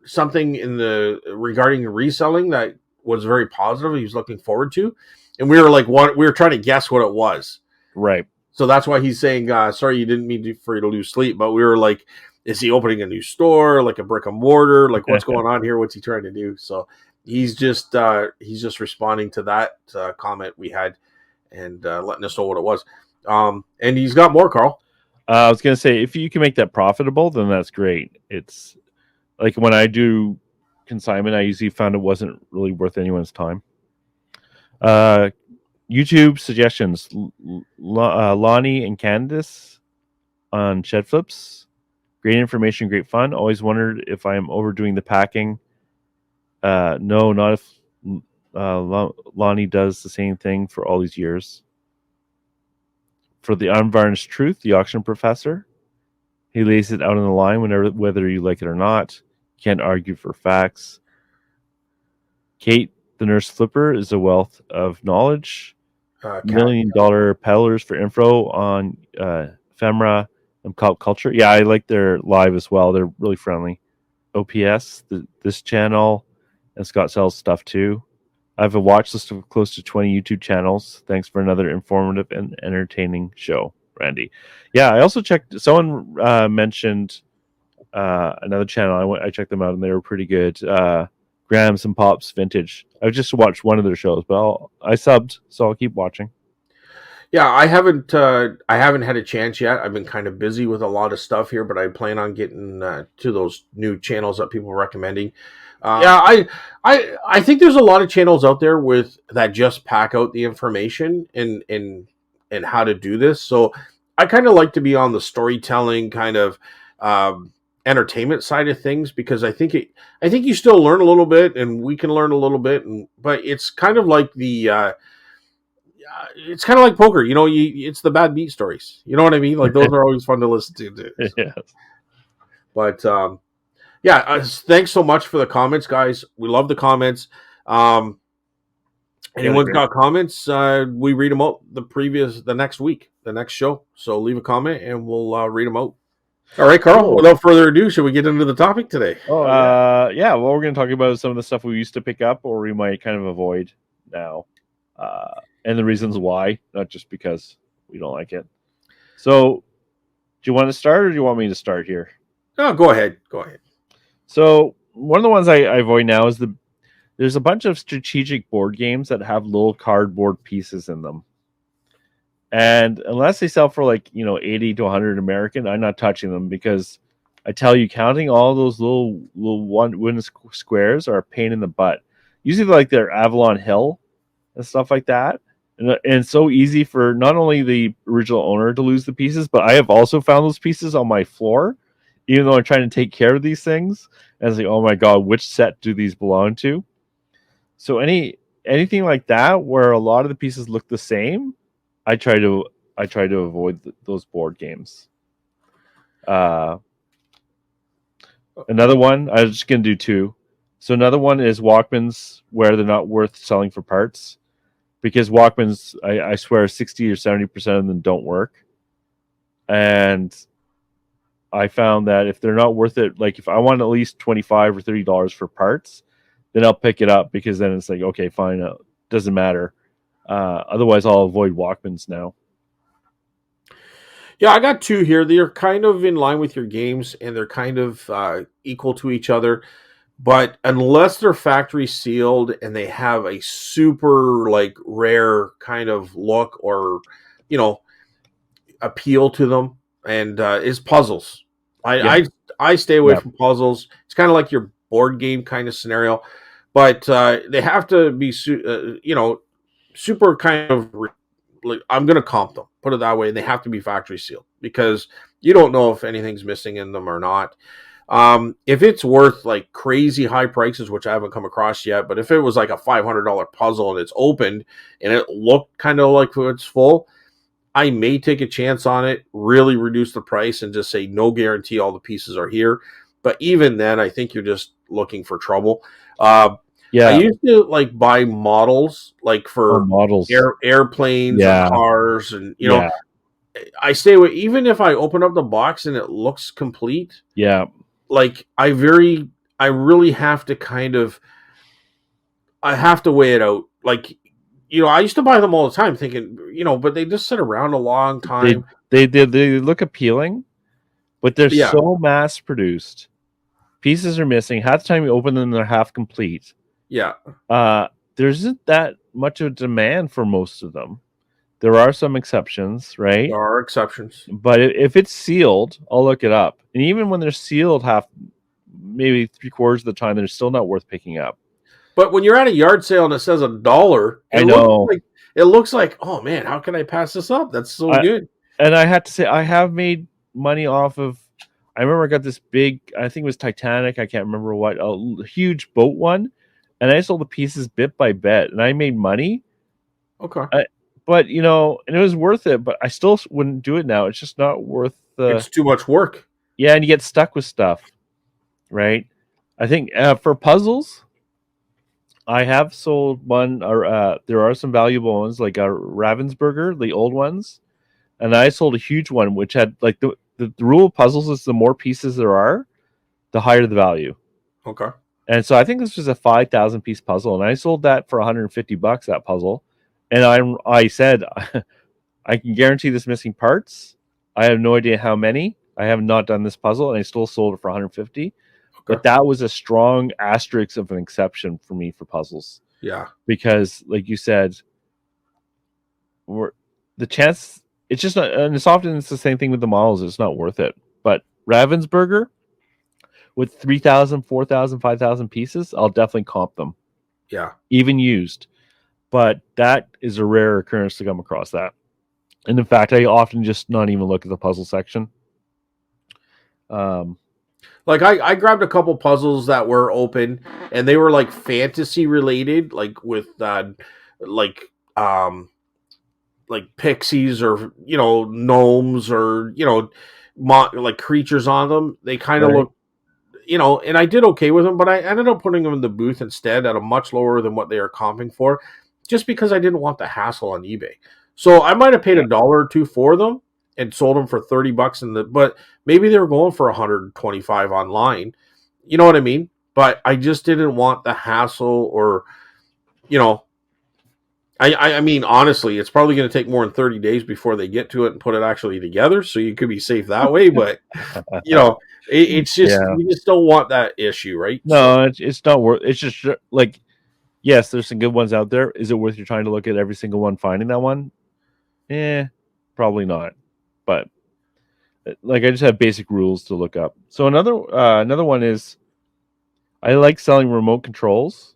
something in the regarding reselling that was very positive. He was looking forward to, and we were trying to guess what it was. Right. So that's why he's saying, "Sorry, you didn't mean for you to lose sleep." But we were like, "Is he opening a new store, like a brick and mortar? Like what's going on here? What's he trying to do?" So. He's just responding to that comment we had and letting us know what it was. And he's got more, Carl. I was gonna say if you can make that profitable, then that's great. It's like when I do consignment, I usually found it wasn't really worth anyone's time. Uh, YouTube suggestions: Lonnie and Candace on Shed Flips. Great information, great fun. Always wondered if I am overdoing the packing. No, not if Lonnie does the same thing for all these years. For the unvarnished truth, the auction professor, he lays it out on the line whether you like it or not. Can't argue for facts. Kate, the nurse flipper, is a wealth of knowledge. $1 million peddlers for info on ephemera and pop culture. Yeah, I like their live as well. They're really friendly. OPS, this channel, and Scott sells stuff too. I have a watch list of close to 20 YouTube channels. Thanks for another informative and entertaining show, Randy. Yeah, I also checked. Someone mentioned another channel. I checked them out, and they were pretty good. Grams and Pops Vintage. I just watched one of their shows, but I subbed, so I'll keep watching. Yeah, I haven't had a chance yet. I've been kind of busy with a lot of stuff here, but I plan on getting to those new channels that people are recommending. I think there's a lot of channels out there with that just pack out the information and how to do this. So I kind of like to be on the storytelling kind of entertainment side of things, because I think you still learn a little bit, and we can learn a little bit, but it's kind of like it's kind of like poker, it's the bad beat stories. You know what I mean? Like those are always fun to listen to. Yes. But thanks so much for the comments, guys. We love the comments. Anyone's got comments, we read them out the next week, the next show. So leave a comment and we'll read them out. All right, Carl, without further ado, should we get into the topic today? Yeah, well, we're going to talk about some of the stuff we used to pick up or we might kind of avoid now. And the reasons why, not just because we don't like it. So, do you want to start or do you want me to start here? No, go ahead. So, one of the ones I avoid now is there's a bunch of strategic board games that have little cardboard pieces in them. And unless they sell for 80 to 100 American, I'm not touching them, because I tell you, counting all those little wooden squares are a pain in the butt. Usually they're Avalon Hill and stuff like that. And it's so easy for not only the original owner to lose the pieces, but I have also found those pieces on my floor, even though I'm trying to take care of these things. And it's like, oh my God, which set do these belong to? So anything like that where a lot of the pieces look the same, I try to avoid those board games. Another one, I'm just going to do two. So another one is Walkmans, where they're not worth selling for parts. Because Walkmans, I swear 60 or 70% of them don't work. And I found that if they're not worth it, like if I want at least $25 or $30 for parts, then I'll pick it up, because then it's like, okay, fine, doesn't matter. Otherwise, I'll avoid Walkmans now. Yeah, I got two here. They're kind of in line with your games, and they're kind of equal to each other. But unless they're factory sealed and they have a super rare kind of look or, appeal to them, and is puzzles. I stay away from puzzles. It's kind of like your board game kind of scenario, but they have to be, super kind of. I'm going to comp them, put it that way, and they have to be factory sealed, because you don't know if anything's missing in them or not. If it's worth crazy high prices, which I haven't come across yet, but if it was a $500 puzzle and it's opened and it looked kind of like it's full, I may take a chance on it, really reduce the price, and just say no guarantee all the pieces are here. But even then, I think you're just looking for trouble. I used to buy models for models, airplanes, and cars, and I stay away. Even if I open up the box and it looks complete, I really have to I have to weigh it out. I used to buy them all the time thinking, but they just sit around a long time. They look appealing, but they're so mass produced. Pieces are missing. Half the time you open them, they're half complete. Yeah. There isn't that much of a demand for most of them. There are some exceptions, right? There are exceptions. But if it's sealed, I'll look it up. And even when they're sealed, maybe 3/4 of the time, they're still not worth picking up. But when you're at a yard sale and it says $1, I know. it looks like, oh man, how can I pass this up? That's so good. And I had to say, I have made money off of. I remember I got this big, I think it was Titanic. I can't remember what, a huge boat one, and I sold the pieces bit by bit, and I made money. Okay. But and it was worth it. But I still wouldn't do it now. It's just not worth the. It's too much work. Yeah, and you get stuck with stuff, right? I think for puzzles, I have sold one. Or there are some valuable ones like Ravensburger, the old ones, and I sold a huge one which had like the rule of puzzles is the more pieces there are, the higher the value. Okay. And so I think this was a 5,000 piece puzzle, and I sold that for $150 that puzzle. And I said, I can guarantee this missing parts. I have no idea how many. I have not done this puzzle, and I still sold it for 150. Okay. But that was a strong asterisk of an exception for me for puzzles. Yeah. Because, like you said, the chance, it's just not, and it's the same thing with the models. It's not worth it. But Ravensburger with 3,000, 4,000, 5,000 pieces, I'll definitely comp them. Yeah. Even used. But that is a rare occurrence to come across that. And in fact, I often just not even look at the puzzle section. Like I grabbed a couple puzzles that were open, and they were like fantasy related, like with like pixies or gnomes or like creatures on them. They kind of look, and I did okay with them, but I ended up putting them in the booth instead at a much lower than what they are comping for, just because I didn't want the hassle on eBay. So I might have paid $1 or $2 for them and sold them for $30 but maybe they were going for 125 online. You know what I mean? But I just didn't want the hassle, or I mean, honestly, it's probably going to take more than 30 days before they get to it and put it actually together. So you could be safe that way. But, it's just, you just don't want that issue, right? No, it's not worth. It's just like, yes, there's some good ones out there. Is it worth your time to look at every single one, finding that one? Probably not. But like, I just have basic rules to look up. So another one is, I like selling remote controls,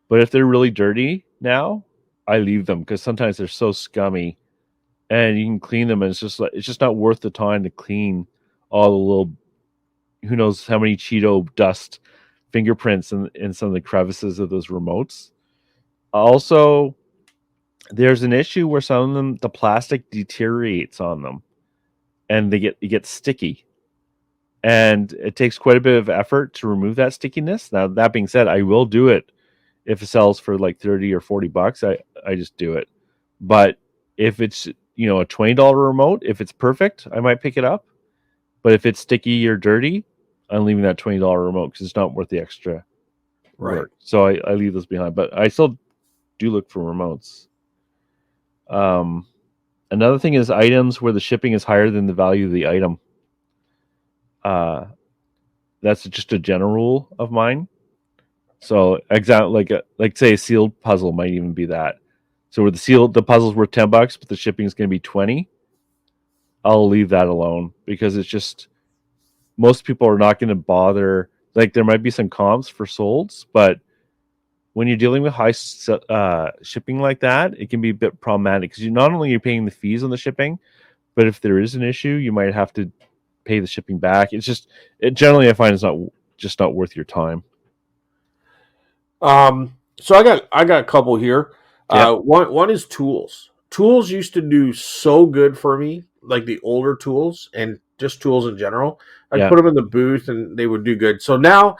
but if they're really dirty now, I leave them because sometimes they're so scummy, and you can clean them, and it's just not worth the time to clean all the little, who knows how many Cheeto dust fingerprints in some of the crevices of those remotes. Also, there's an issue where some of them, the plastic deteriorates on them, and it gets sticky, and it takes quite a bit of effort to remove that stickiness. Now, that being said, I will do it if it sells for like $30 or $40. I just do it. But if it's a $20 remote, if it's perfect, I might pick it up. But if it's sticky or dirty, I'm leaving that $20 remote because it's not worth the extra work. So I leave those behind. But I still do look for remotes. Another thing is items where the shipping is higher than the value of the item. That's just a general rule of mine. So like say a sealed puzzle might even be that. So where the puzzle's worth $10, but the shipping is going to be $20, I'll leave that alone, because it's just, most people are not going to bother. Like, there might be some comps for solds, but when you're dealing with high shipping like that, it can be a bit problematic, because not only are you paying the fees on the shipping, but if there is an issue, you might have to pay the shipping back. Generally, I find it's not worth your time. So I got a couple here. One is tools. Tools used to do so good for me, like the older tools and just tools in general. I'd put them in the booth and they would do good. So now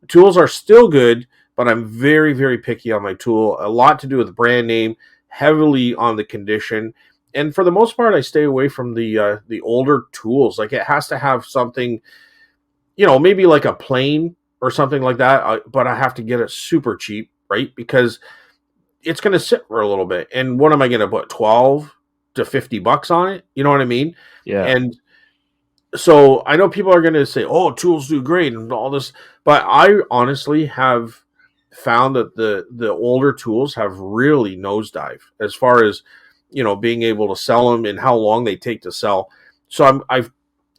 tools are still good, but I'm very, very picky on my tool. A lot to do with the brand name, heavily on the condition. And for the most part, I stay away from the older tools. Like, it has to have something, maybe like a plane or something like that, but I have to get it super cheap, right? Because it's going to sit for a little bit. And what am I going to put, $12 to $50 on it? You know what I mean? Yeah. And so I know people are going to say, oh, tools do great and all this, but I honestly have found that the older tools have really nosedive as far as, being able to sell them and how long they take to sell. So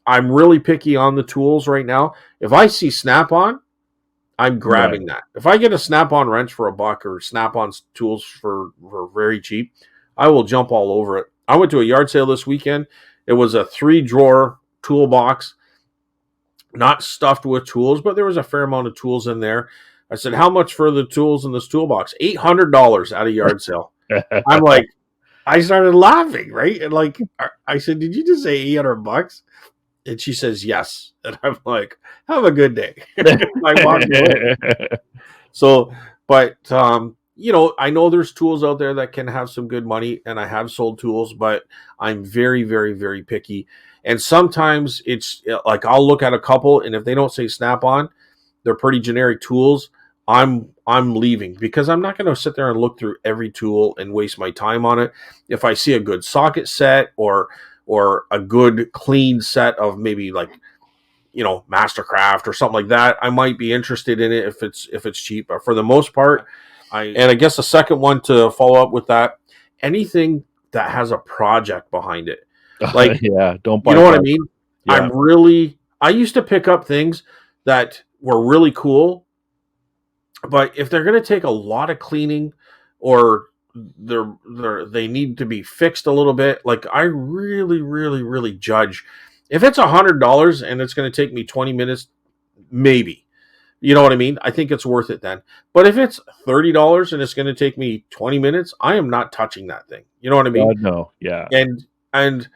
I'm really picky on the tools right now. If I see Snap-on, I'm Right. grabbing that. If I get a Snap-on wrench for $1 or Snap-on tools for very cheap, I will jump all over it. I went to a yard sale this weekend. It was a 3-drawer toolbox, not stuffed with tools, but there was a fair amount of tools in there. I said, "How much for the tools in this toolbox?" $800 at a yard sale. I'm like, I started laughing, right? And like, I said, "Did you just say $800?" And she says, "Yes." And I'm like, "Have a good day." I walked away. So, but I know there's tools out there that can have some good money, and I have sold tools, but I'm very, very, very picky. And sometimes it's like I'll look at a couple, and if they don't say Snap-on, they're pretty generic tools. I'm leaving because I'm not going to sit there and look through every tool and waste my time on it. If I see a good socket set or a good clean set of maybe like Mastercraft or something like that, I might be interested in it if it's cheap. But for the most part, I guess the second one to follow up with that, anything that has a project behind it, like Yeah, don't buy you know what I project. mean. Yeah, I used to pick up things that were really cool, but if they're going to take a lot of cleaning or they need to be fixed a little bit, like I really, really, really judge. If it's $100 and it's going to take me 20 minutes, maybe. You know what I mean? I think it's worth it then. But if it's $30 and it's going to take me 20 minutes, I am not touching that thing. You know what I mean? God no. Yeah. And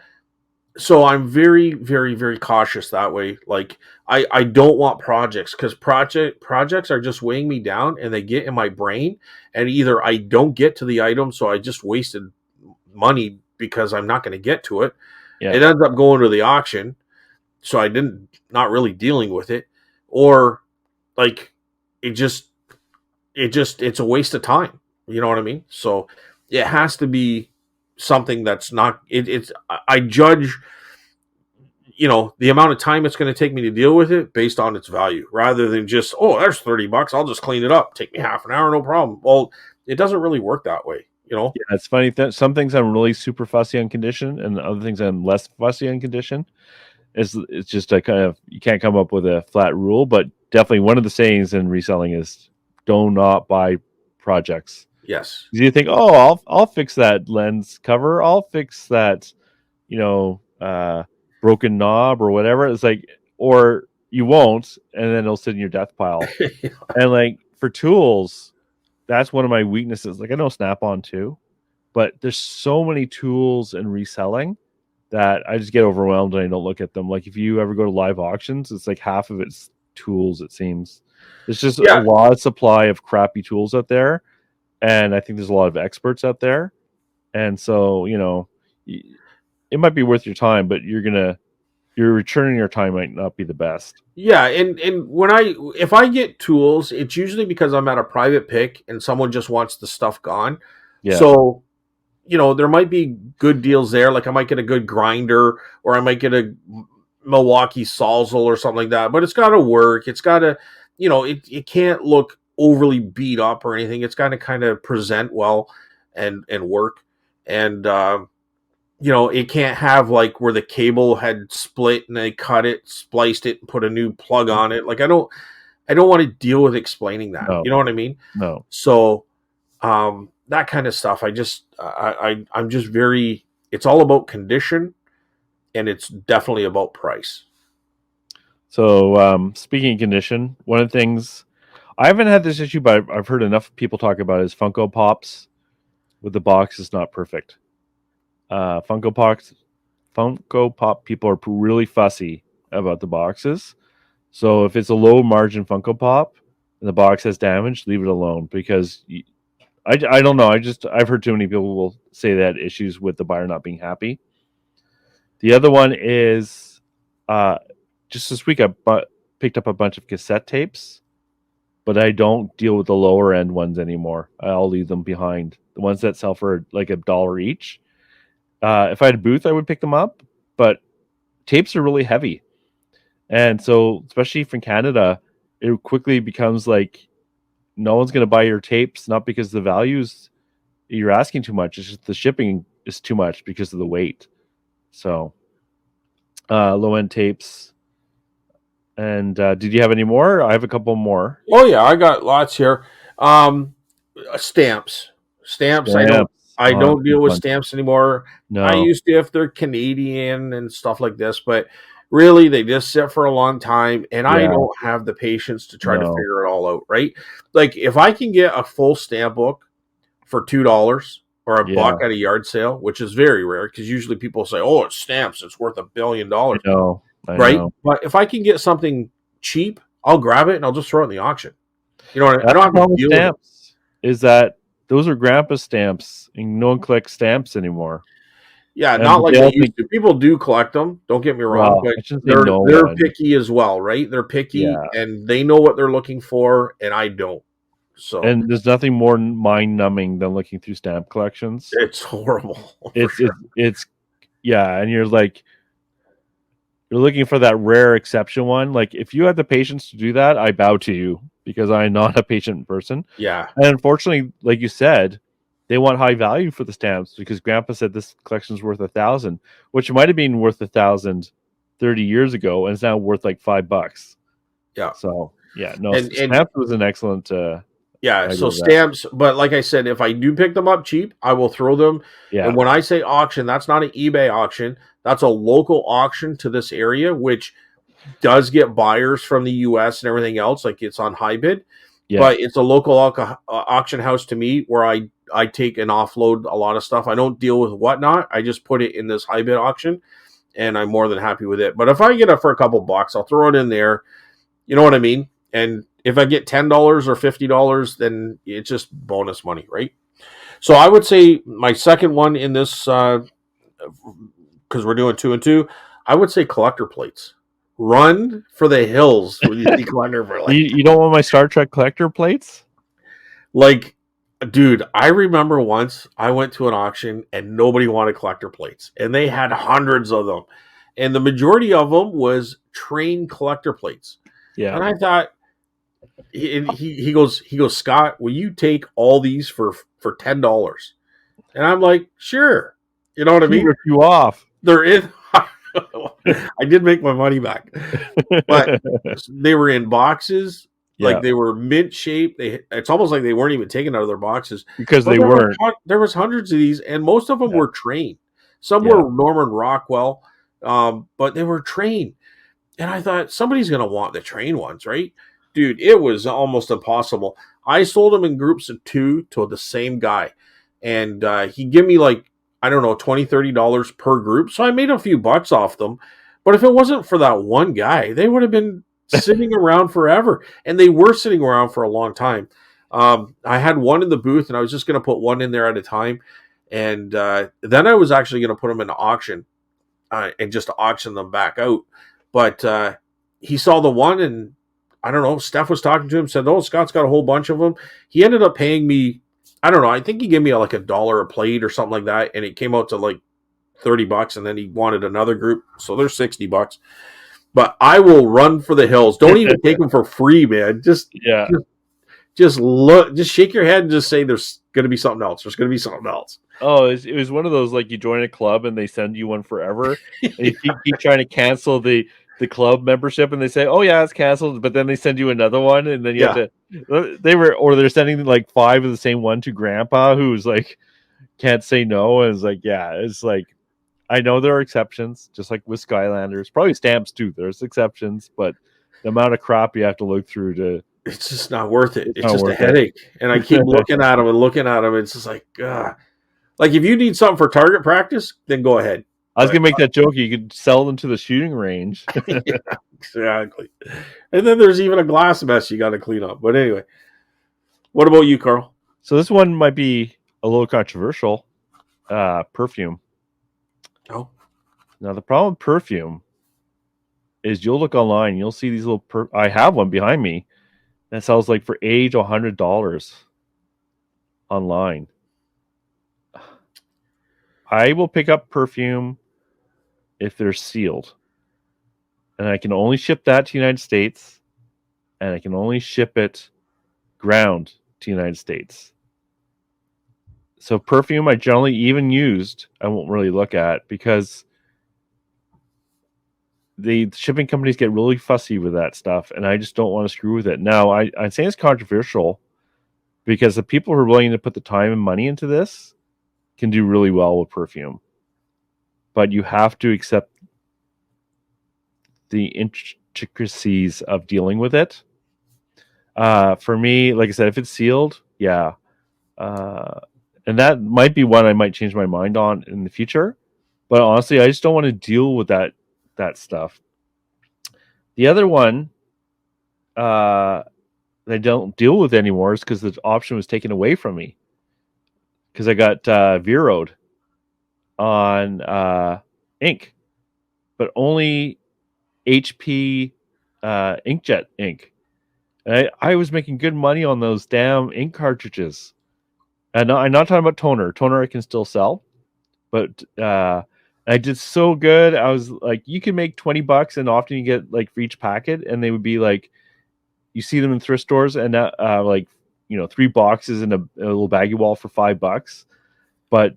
so I'm very, very, very cautious that way. Like I don't want projects because projects are just weighing me down and they get in my brain, and either I don't get to the item, so I just wasted money because I'm not going to get to it. Yeah. It ends up going to the auction, so I didn't not really dealing with it, or like it just it's a waste of time. You know what I mean? So it has to be something that's not it's I judge the amount of time it's going to take me to deal with it based on its value rather than just, oh, there's $30, I'll just clean it up, take me half an hour, no problem. Well, it doesn't really work that way. Yeah, it's funny that some things I'm really super fussy on condition, and other things I'm less fussy on condition. It's just a kind of, you can't come up with a flat rule, but definitely one of the sayings in reselling is do not buy projects. Yes. You think, oh, I'll fix that lens cover, I'll fix that, broken knob or whatever. It's like, or you won't, and then it'll sit in your death pile. And like for tools, that's one of my weaknesses. Like I know Snap-on too, but there's so many tools in reselling that I just get overwhelmed and I don't look at them. Like if you ever go to live auctions, it's like half of it's tools, it seems. There's just Yeah. a lot of supply of crappy tools out there. And I think there's a lot of experts out there. And so, it might be worth your time, but your return on your time might not be the best. Yeah, and if I get tools, it's usually because I'm at a private pick and someone just wants the stuff gone. Yeah. So, there might be good deals there. Like I might get a good grinder, or I might get a Milwaukee Sawzall or something like that. But it's got to work. It's got to, it can't look overly beat up or anything. It's got to kind of present well and work. And it can't have like where the cable had split and they cut it, spliced it, and put a new plug on it. Like I don't want to deal with explaining that. No. You know what I mean? No. So that kind of stuff, I'm just very, it's all about condition, and it's definitely about price. So speaking of condition, one of the things, I haven't had this issue, but I've heard enough people talk about it, is Funko Pops with the box is not perfect. Funko Pop people are really fussy about the boxes. So if it's a low margin Funko Pop and the box has damage, leave it alone, because I don't know. I've heard too many people will say that issues with the buyer not being happy. The other one is just this week I picked up a bunch of cassette tapes, but I don't deal with the lower end ones anymore. I'll leave them behind. The ones that sell for like $1 each. If I had a booth, I would pick them up, but tapes are really heavy. And so, especially from Canada, it quickly becomes like no one's going to buy your tapes, not because the values you're asking too much. It's just the shipping is too much because of the weight. So low end tapes. And did you have any more? I have a couple more. Oh yeah, I got lots here. Um, Stamps. Stamps. Stamps. I Oh, don't deal with fun. stamps anymore. I No. used to if they're Canadian and stuff like this, but really they just sit for a long time, and I Yeah. don't have the patience to try to No. figure it all out. Right? Like if I can get a full stamp book for $2 or a Yeah. buck at a yard sale, which is very rare because usually people say, "Oh, it's stamps; it's worth $1 billion." I know. I Right? know. But if I can get something cheap, I'll grab it and I'll just throw it in the auction. You know, I That's don't the have to problem with deal with it. stamps. Is that those are grandpa stamps, and no one collects stamps anymore. Yeah, And not like they they all used think, to. People do collect them. Don't get me wrong, well, but I shouldn't say they're no they're one. picky as well, right? They're picky Yeah. and they know what they're looking for, and I don't. So And there's nothing more mind numbing than looking through stamp collections. it's horrible for It's sure. it's yeah, and you're like you're looking for that rare exception one. Like if you had the patience to do that, I bow to you because I'm not a patient person. Yeah, And unfortunately, like you said, they want high value for the stamps because Grandpa said this collection's worth 1,000, which might have been worth 1,000 30 years ago, and it's now worth like $5. yeah, So yeah, no, and stamps was an excellent yeah. idea So of that. stamps, but like I said, if I do pick them up cheap, I will throw them. Yeah, And when I say auction, that's not an eBay auction. That's a local auction to this area, which does get buyers from the U.S. and everything else. Like it's on HiBid. yeah, But it's a local auction house to me where I take and offload a lot of stuff. I don't deal with whatnot. I just put it in this high bid auction, and I'm more than happy with it. But if I get it for a couple bucks, I'll throw it in there. You know what I mean? And if I get $10 or $50, then it's just bonus money, right? So I would say my second one in this, because we're doing two and two, I would say collector plates. Run for the hills when you see collector plates. you don't want my Star Trek collector plates? Like, dude, I remember once I went to an auction and nobody wanted collector plates, and they had hundreds of them, and the majority of them was train collector plates. Yeah, And I thought, he goes, Scott, will you take all these for $10? And I'm like, sure. You know what I he mean? ripped you off. They're in. I did make my money back, but they were in boxes. Yeah, Like they were mint shaped. It's almost like they weren't even taken out of their boxes. because But they weren't. there was hundreds of these, and most of them Yeah, were trained. Some yeah. were Norman Rockwell, but they were trained. And I thought somebody's going to want the train ones, right? Dude, it was almost impossible. I sold them in groups of 2 to the same guy, and he gave me like, I don't know, $20-$30 per group. So I made a few bucks off them. But if it wasn't for that one guy, they would have been sitting around forever. And they were sitting around for a long time. I had one in the booth, and I was just going to put one in there at a time. And then I was actually going to put them in auction and just auction them back out. But he saw the one, and I don't know, Steph was talking to him, said, oh, Scott's got a whole bunch of them. He ended up paying me, I don't know, I think he gave me like $1 a plate or something like that, and it came out to like $30, and then he wanted another group, so they're $60. But I will run for the hills. Don't even take them for free, man. Yeah. Just look, just shake your head and just say there's going to be something else. There's going to be something else. Oh, it was one of those like you join a club and they send you one forever, and you keep trying to cancel the club membership, and they say, "Oh yeah, it's canceled," but then they send you another one, and then you have to. They're sending like 5 of the same one to Grandpa, who's like can't say no, and it's like, yeah, it's like I know there are exceptions, just like with Skylanders, probably stamps too. There's exceptions, but the amount of crap you have to look through to. It's just not worth it. It's not just a worth it. headache. And I keep looking at them and looking at them. It's just like, like if you need something for target practice, then go ahead. I was gonna make that joke. You could sell them to the shooting range. Yeah, exactly. And then there's even a glass mess you got to clean up. But anyway, what about you, Carl? So this one might be a little controversial. Perfume. Oh, Now the problem with perfume is you'll look online, you'll see these little. I have one behind me that sells like for $80 to $100 online. I will pick up perfume if they're sealed, and I can only ship that to the United States, and I can only ship it ground to the United States. So perfume I generally even used, I won't really look at because the shipping companies get really fussy with that stuff, and I just don't want to screw with it. Now, I'd say it's controversial because the people who are willing to put the time and money into this can do really well with perfume, but you have to accept the intricacies of dealing with it. For me, like I said, if it's sealed, yeah, and that might be one I might change my mind on in the future. But honestly, I just don't want to deal with that stuff. The other one I don't deal with anymore is because the option was taken away from me because I got Veroed on ink, but only HP inkjet ink. And I was making good money on those damn ink cartridges. And I'm not talking about toner. Toner I can still sell, but I did so good. I was like, you can make $20, and often you get like for each packet, and they would be like, you see them in thrift stores, and like 3 boxes in a little baggy wall for $5. But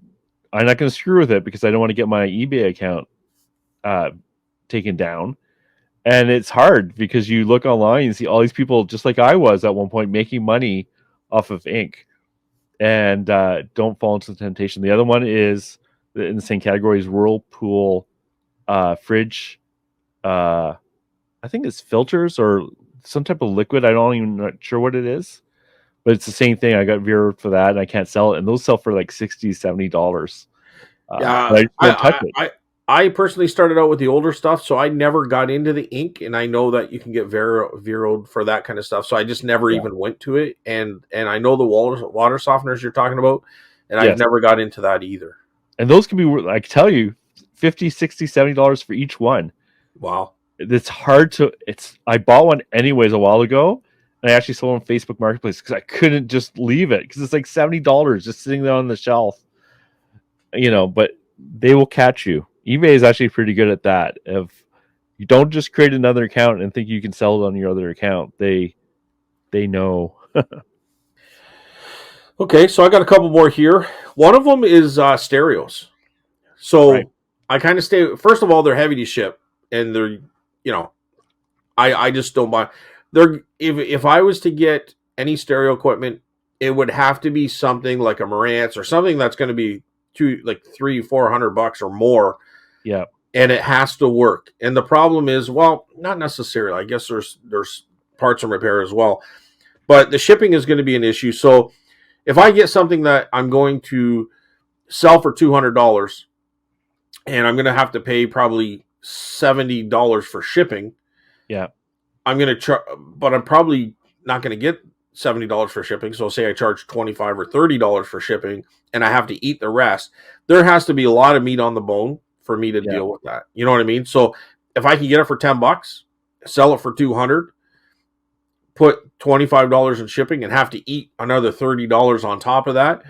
I'm not going to screw with it because I don't want to get my eBay account taken down. And it's hard because you look online and see all these people, just like I was at one point, making money off of ink, and don't fall into the temptation. The other one is in the same category as Whirlpool fridge. I think it's filters or some type of liquid. I don't even not sure what it is, but it's the same thing. I got Veer for that, and I can't sell it. And those sell for like $60-$70. Yeah, But I just won't touch it. I personally started out with the older stuff, so I never got into the ink, and I know that you can get Veroed for that kind of stuff. So I just never even went to it, and I know the water softeners you're talking about, and I've never got into that either. And those can be, I tell you, $50, $60, $70 for each one. Wow. It's hard to. I bought one anyways a while ago, and I actually sold on Facebook Marketplace because I couldn't just leave it because it's like $70 just sitting there on the shelf. But they will catch you. eBay is actually pretty good at that. If you don't just create another account and think you can sell it on your other account, they know. Okay, so I got a couple more here. One of them is stereos. So I kind of stay. First of all, they're heavy to ship, and they're I just don't buy. They're if I was to get any stereo equipment, it would have to be something like a Marantz or something that's going to be $300-$400 or more. Yeah. And it has to work. And the problem is, well, not necessarily. I guess there's parts and repair as well. But the shipping is going to be an issue. So if I get something that I'm going to sell for $200 and I'm going to have to pay probably $70 for shipping, yeah, I'm going to but I'm probably not going to get $70 for shipping. So say I charge $25 or $30 for shipping and I have to eat the rest. There has to be a lot of meat on the bone for me to deal with that. You know what I mean? So if I can get it for $10, sell it for $200, put $25 in shipping and have to eat another $30 on top of that,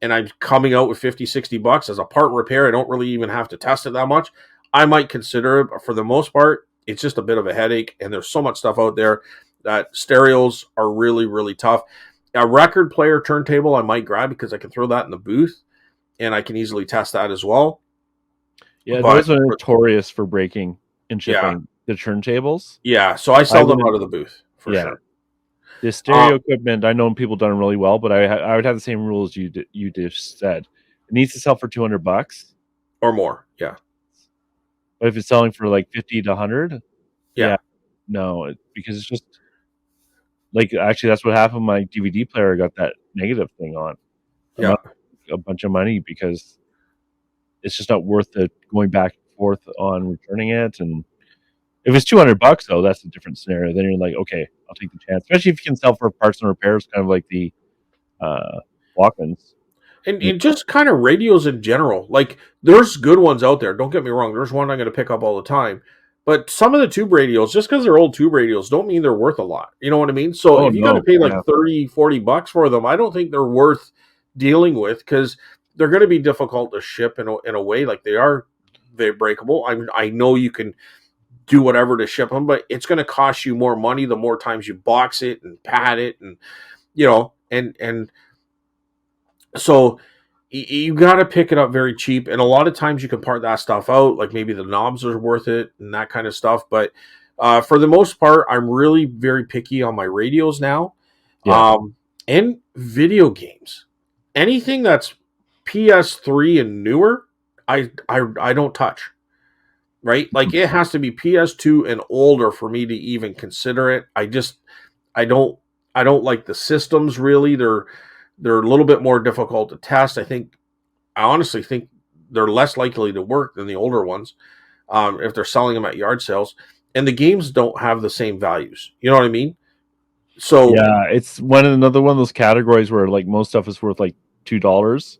and I'm coming out with $50-$60 as a part repair, I don't really even have to test it that much, I might consider it. But for the most part, it's just a bit of a headache, and there's so much stuff out there that stereos are really, really tough. A record player turntable I might grab because I can throw that in the booth, and I can easily test that as well. Yeah, those are notorious for breaking and shipping, the turntables. Yeah, so I sell them out of the booth for sure. The stereo equipment, I know people done really well, but I would have the same rules you just said. It needs to sell for $200 or more. Yeah, but if it's selling for like 50 to 100, no, because it's just like actually that's what happened. My DVD player got that negative thing on. A bunch of money because it's just not worth it going back and forth on returning it. And if it's $200 though, that's a different scenario. Then you're like, okay, I'll take the chance, especially if you can sell for parts and repairs, kind of like the Walkmans. And just kind of radios in general. Like there's good ones out there. Don't get me wrong. There's one I'm going to pick up all the time. But some of the tube radios, just because they're old tube radios, don't mean they're worth a lot. You know what I mean? So if you got to pay like $30-$40 for them, I don't think they're worth dealing with because they're going to be difficult to ship in a way. Like they are very breakable. I know you can do whatever to ship them, but it's going to cost you more money the more times you box it and pad it, and and so you got to pick it up very cheap, and a lot of times you can part that stuff out, like maybe the knobs are worth it and that kind of stuff. But for the most part, I'm really very picky on my radios now, Yeah. and video games. Anything that's PS3 and newer, I don't touch. Right, like it has to be PS2 and older for me to even consider it. I don't I don't like the systems really. They're a little bit more difficult to test. I honestly think they're less likely to work than the older ones, if they're selling them at yard sales. And the games don't have the same values. You know what I mean? So Yeah, it's another one of those categories where like most stuff is worth like $2,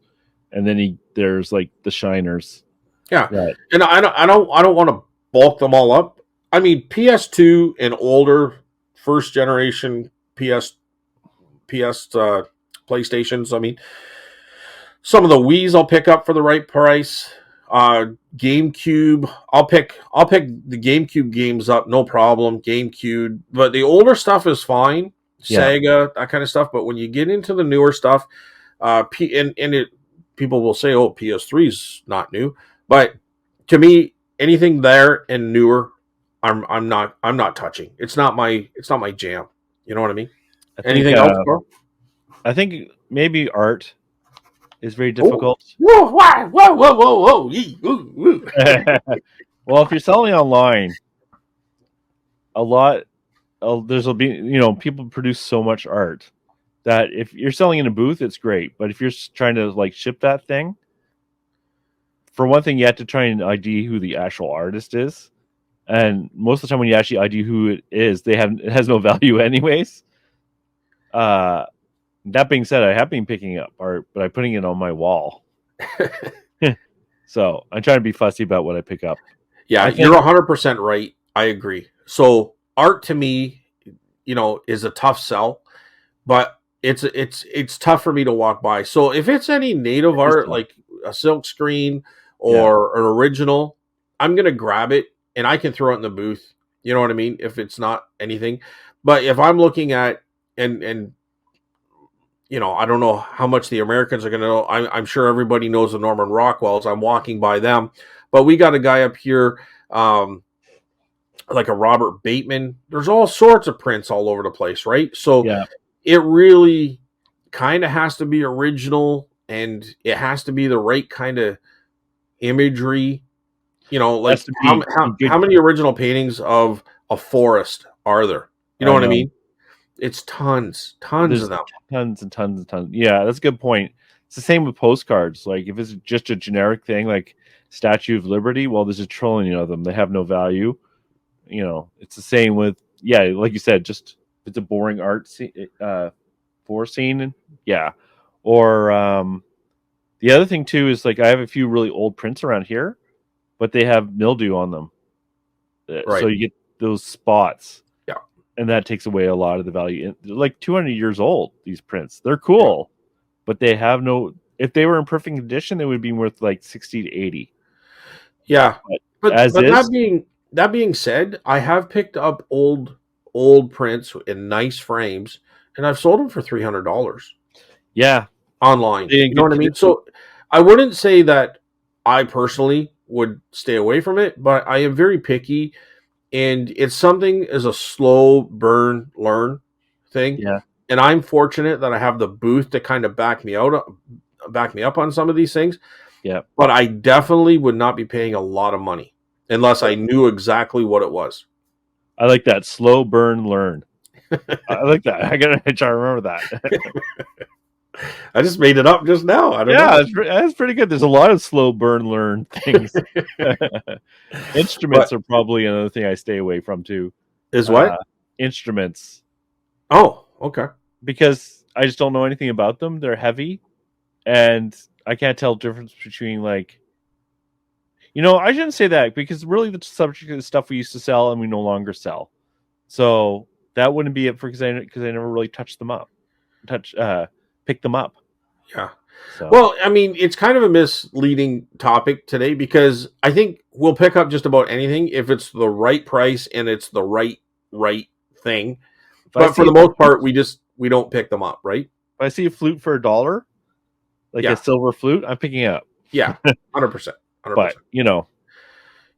and then there's like the shiners. yeah, That and I don't want to bulk them all up. I mean, PS2 and older, first generation PS PlayStations. I mean, some of the Wii's I'll pick up for the right price. GameCube, I'll pick the GameCube games up, no problem. GameCube, but the older stuff is fine. yeah, Sega, that kind of stuff. But when you get into the newer stuff, and it people will say, "Oh, PS3 is not new," but to me, anything there and newer, I'm not touching. It's not my jam. You know what I mean? I think Anything else, Carl? I think maybe art is very Oh, difficult. whoa, whoa, whoa, whoa, whoa, whoa, yee, woo, woo. Well, if you're selling online, a lot there'll be people produce so much art that if you're selling in a booth, it's great. But if you're trying to like ship that thing, for one thing, you have to try and ID who the actual artist is. And most of the time, when you actually ID who it is, it has no value anyways. That being said, I have been picking up art, but I'm putting it on my wall. So I'm trying to be fussy about what I pick up. Yeah, you're 100% right. I agree. So art to me, is a tough sell, but it's tough for me to walk by. So if it's any native art, like a silk screen or an original, I'm gonna grab it and I can throw it in the booth. You know what I mean? If it's not anything, but if I'm looking at and I don't know how much the Americans are going to know. I'm sure everybody knows the Norman Rockwells. I'm walking by them, but we got a guy up here, like a Robert Bateman. There's all sorts of prints all over the place, right? So Yeah. it really kind of has to be original, and it has to be the right kind of imagery. Like how many original paintings of a forest are there? You know what I mean? It's tons There's of them. tons and tons and tons. Yeah, that's a good point. It's the same with postcards. Like if it's just a generic thing like Statue of Liberty, well, there's a trillion of them. They have no value. It's the same with like you said, just it's a boring art scene. Yeah. Or the other thing too is like I have a few really old prints around here, but they have mildew on them. Right. So you get those spots. Yeah. And that takes away a lot of the value. They're like 200 years old, these prints. They're cool, but they have no. If they were in perfect condition, they would be worth like 60 to 80. Yeah, but as is, that being said, I have picked up old prints in nice frames, and I've sold them for $300. Yeah, online. You know what I mean? So I wouldn't say that I personally would stay away from it, but I am very picky, and it's something as a slow burn learn thing. Yeah. And I'm fortunate that I have the booth to kind of back me up on some of these things. Yeah. But I definitely would not be paying a lot of money unless I knew exactly what it was. I like that slow burn learn. I like that. I gotta try to remember that. I just made it up just now. I don't know. That's pretty good. There's a lot of slow burn learn things. Instruments are probably another thing I stay away from too. Is what? Instruments. Oh, okay. Because I just don't know anything about them. They're heavy, and I can't tell the difference between like. I shouldn't say that because really the subject is stuff we used to sell and we no longer sell. So that wouldn't be it because I never really touched them up. Pick them up. Yeah. So. Well, I mean, it's kind of a misleading topic today because I think we'll pick up just about anything if it's the right price and it's the right thing. But for the most part, we don't pick them up, right? If I see a flute for $1, like Yeah. a silver flute, I'm picking it up. Yeah. 100%. 100%. But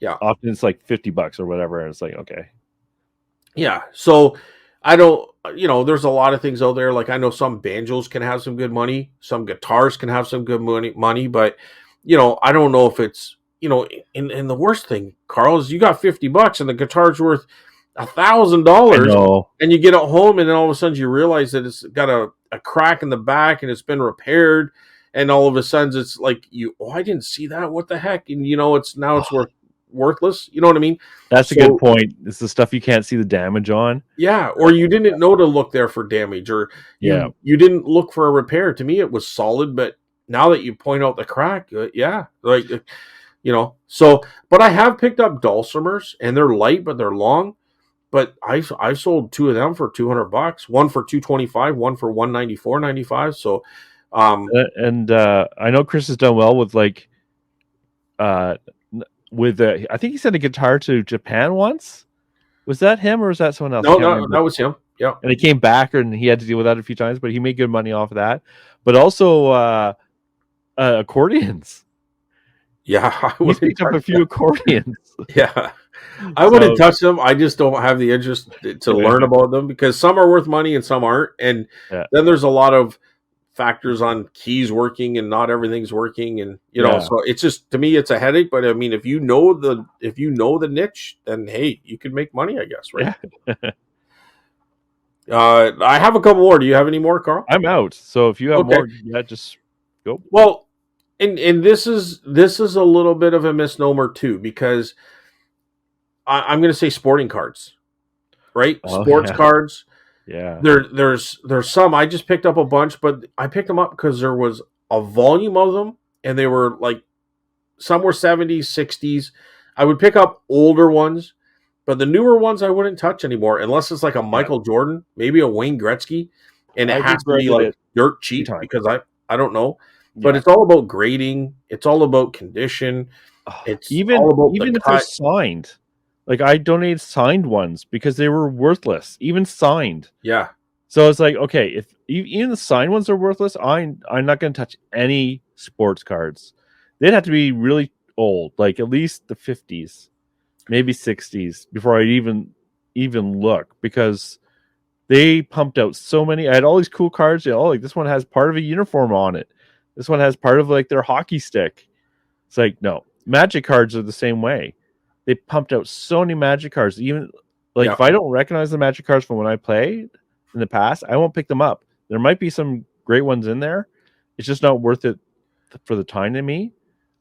Yeah. often it's like $50 or whatever, and it's like, okay. Yeah. So I don't, there's a lot of things out there. Like I know some banjos can have some good money, some guitars can have some good money, but I don't know if it's, and the worst thing, Carl, is you got $50 and the guitar's worth I $1,000, know. and you get it home and then all of a sudden you realize that it's got a crack in the back and it's been repaired. And all of a sudden it's like I didn't see that. What the heck? And it's worthless. You know what I mean? That's a good point. It's the stuff you can't see the damage on. Yeah, or you didn't know to look there for damage, or you didn't look for a repair. To me, it was solid, but now that you point out the crack, So, but I have picked up dulcimers, and they're light, but they're long. But I sold two of them for $200, one for $225, one for $194.95. So, I know Chris has done well with I think he sent a guitar to Japan once. Was that him or was that someone else? No, that was him. Yeah, and he came back and he had to deal with that a few times, but he made good money off of that. But also accordions. Yeah, he picked up a few accordions. Yeah, I wouldn't touch them. I just don't have the interest to learn about them because some are worth money and some aren't. And then there's a lot of factors on keys working and not everything's working, and so it's just, to me, it's a headache. But I mean, if you know the niche, then hey, you could make money, I guess, right? Yeah. I have a couple more. Do you have any more, Carl? I'm out. So if you have more, just go. Well, and this is a little bit of a misnomer too, because I'm going to say sporting cards, right? Sports cards. Yeah. There's some. I just picked up a bunch, but I picked them up because there was a volume of them, and they were like, some were 70s, 60s. I would pick up older ones, but the newer ones I wouldn't touch anymore unless it's like a Michael Jordan, maybe a Wayne Gretzky, and it has to be like dirt cheap because I don't know. But it's all about grading. It's all about condition. It's all about even if they're signed. Like I donated signed ones because they were worthless, even signed. Yeah. So it's like, okay, if even the signed ones are worthless, I'm not going to touch any sports cards. They'd have to be really old, like at least the 50s, maybe 60s, before I'd even look, because they pumped out so many. I had all these cool cards. Like this one has part of a uniform on it. This one has part of like their hockey stick. It's like, no, Magic cards are the same way. They pumped out so many Magic cards. Even like if I don't recognize the Magic cards from when I played in the past, I won't pick them up. There might be some great ones in there. It's just not worth it for the time to me.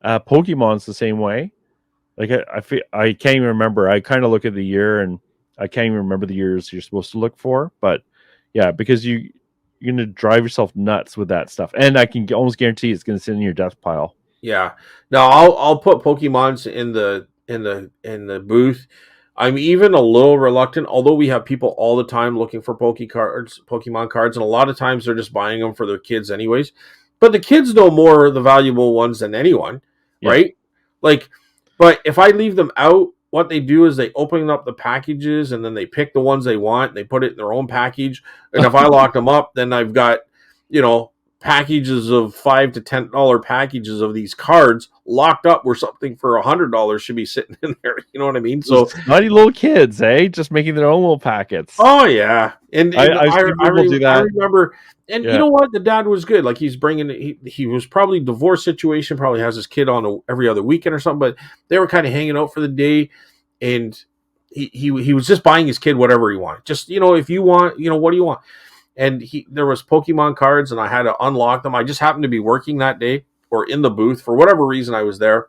Pokemon's the same way. Like I can't even remember. I kind of look at the year and I can't even remember the years you're supposed to look for. But yeah, because you're going to drive yourself nuts with that stuff. And I can almost guarantee it's going to sit in your death pile. Yeah. Now I'll put Pokemon's in the booth. I'm even a little reluctant, although we have people all the time looking for Pokemon cards, and a lot of times they're just buying them for their kids anyways. But the kids know more of the valuable ones than anyone, right? Like, but if I leave them out, what they do is they open up the packages and then they pick the ones they want. And they put it in their own package. And if I lock them up, then I've got, packages of $5 to $10 packages of these cards locked up where something for $100 should be sitting in there. You know what I mean? So naughty little kids, just making their own little packets. Oh yeah, and I do that. I remember, and you know what? The dad was good. Like he was probably divorce situation, probably has his kid on every other weekend or something. But they were kind of hanging out for the day, and he was just buying his kid whatever he wanted. Just if you want, what do you want? And there was Pokemon cards, and I had to unlock them. I just happened to be working that day or in the booth for whatever reason. I was there,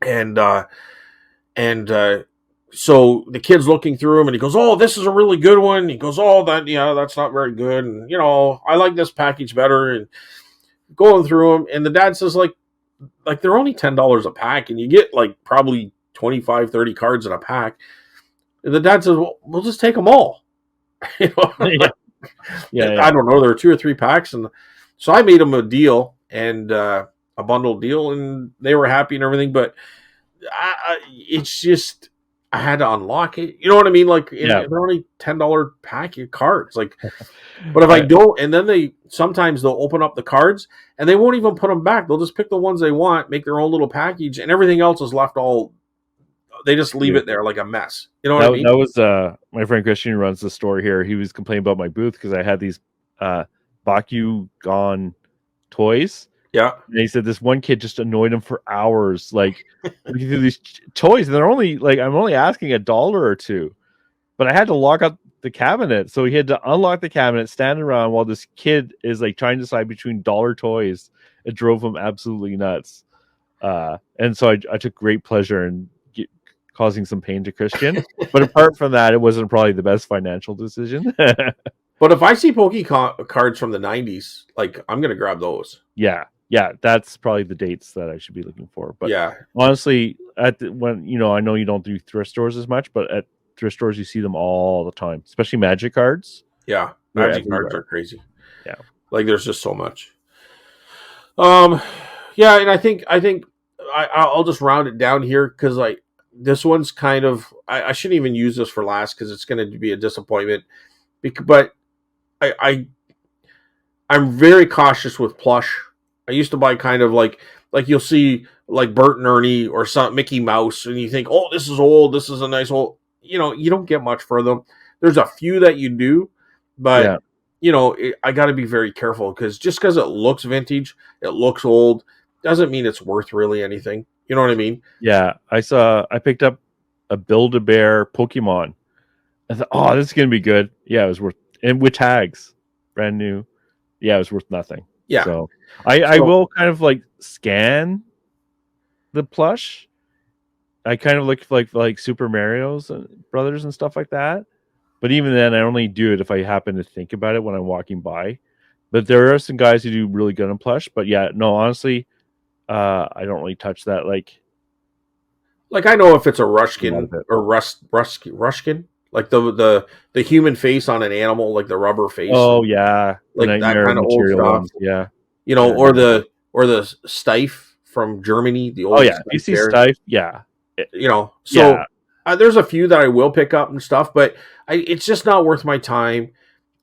and so the kid's looking through them, and he goes, "Oh, this is a really good one." He goes, "Oh, that's not very good," and I like this package better. And going through them, and the dad says, like they're only $10 a pack, and you get like probably 25, 30 cards in a pack. And the dad says, "Well, we'll just take them all." I don't know. There were 2 or 3 packs, and so I made them a deal and a bundle deal, and they were happy and everything. But it's just, I had to unlock it. You know what I mean? Like, Yeah. they're only $10 pack of cards. Like, but if I don't, and then sometimes they'll open up the cards and they won't even put them back. They'll just pick the ones they want, make their own little package, and everything else is left all. They just leave it there like a mess. You know what I mean? That was my friend Christian, who runs the store here. He was complaining about my booth because I had these Bakugan toys. Yeah. And he said this one kid just annoyed him for hours, like looking through these toys. And they're only like, I'm only asking $1 or $2, but I had to lock up the cabinet. So he had to unlock the cabinet, stand around while this kid is like trying to decide between dollar toys. It drove him absolutely nuts. And so I took great pleasure in causing some pain to Christian. But apart from that, it wasn't probably the best financial decision. But if I see cards from the 90s, like, I'm going to grab those. Yeah, that's probably the dates that I should be looking for. But yeah, honestly, when I know you don't do thrift stores as much, but at thrift stores you see them all the time, especially Magic cards. Yeah, Magic cards are crazy. Yeah, like there's just so much. Yeah, and I think I'll just round it down here because like this one's kind of I shouldn't even use this for last because it's going to be a disappointment. But I'm very cautious with plush. I used to buy kind of like you'll see like Bert and Ernie or some Mickey Mouse, and you think, oh, this is old. This is a nice old. You don't get much for them. There's a few that you do, but I got to be very careful because just because it looks vintage, it looks old, doesn't mean it's worth really anything. You know what I mean? Yeah, I picked up a Build-A-Bear Pokemon. I thought, oh, this is gonna be good. Yeah, it was worth, and with tags, brand new. Yeah, it was worth nothing. Yeah. So I will kind of like scan the plush. I kind of look like Super Mario's Brothers and stuff like that. But even then, I only do it if I happen to think about it when I'm walking by. But there are some guys who do really good on plush. But yeah, no, honestly, I don't really touch that. Like I know if it's a Rushkin or Rushkin, like the human face on an animal, like the rubber face. Oh yeah, like that kind of old stuff. Ones. Yeah, or the Steiff from Germany. The old. Oh yeah, you see Steiff. Yeah, So there's a few that I will pick up and stuff, but it's just not worth my time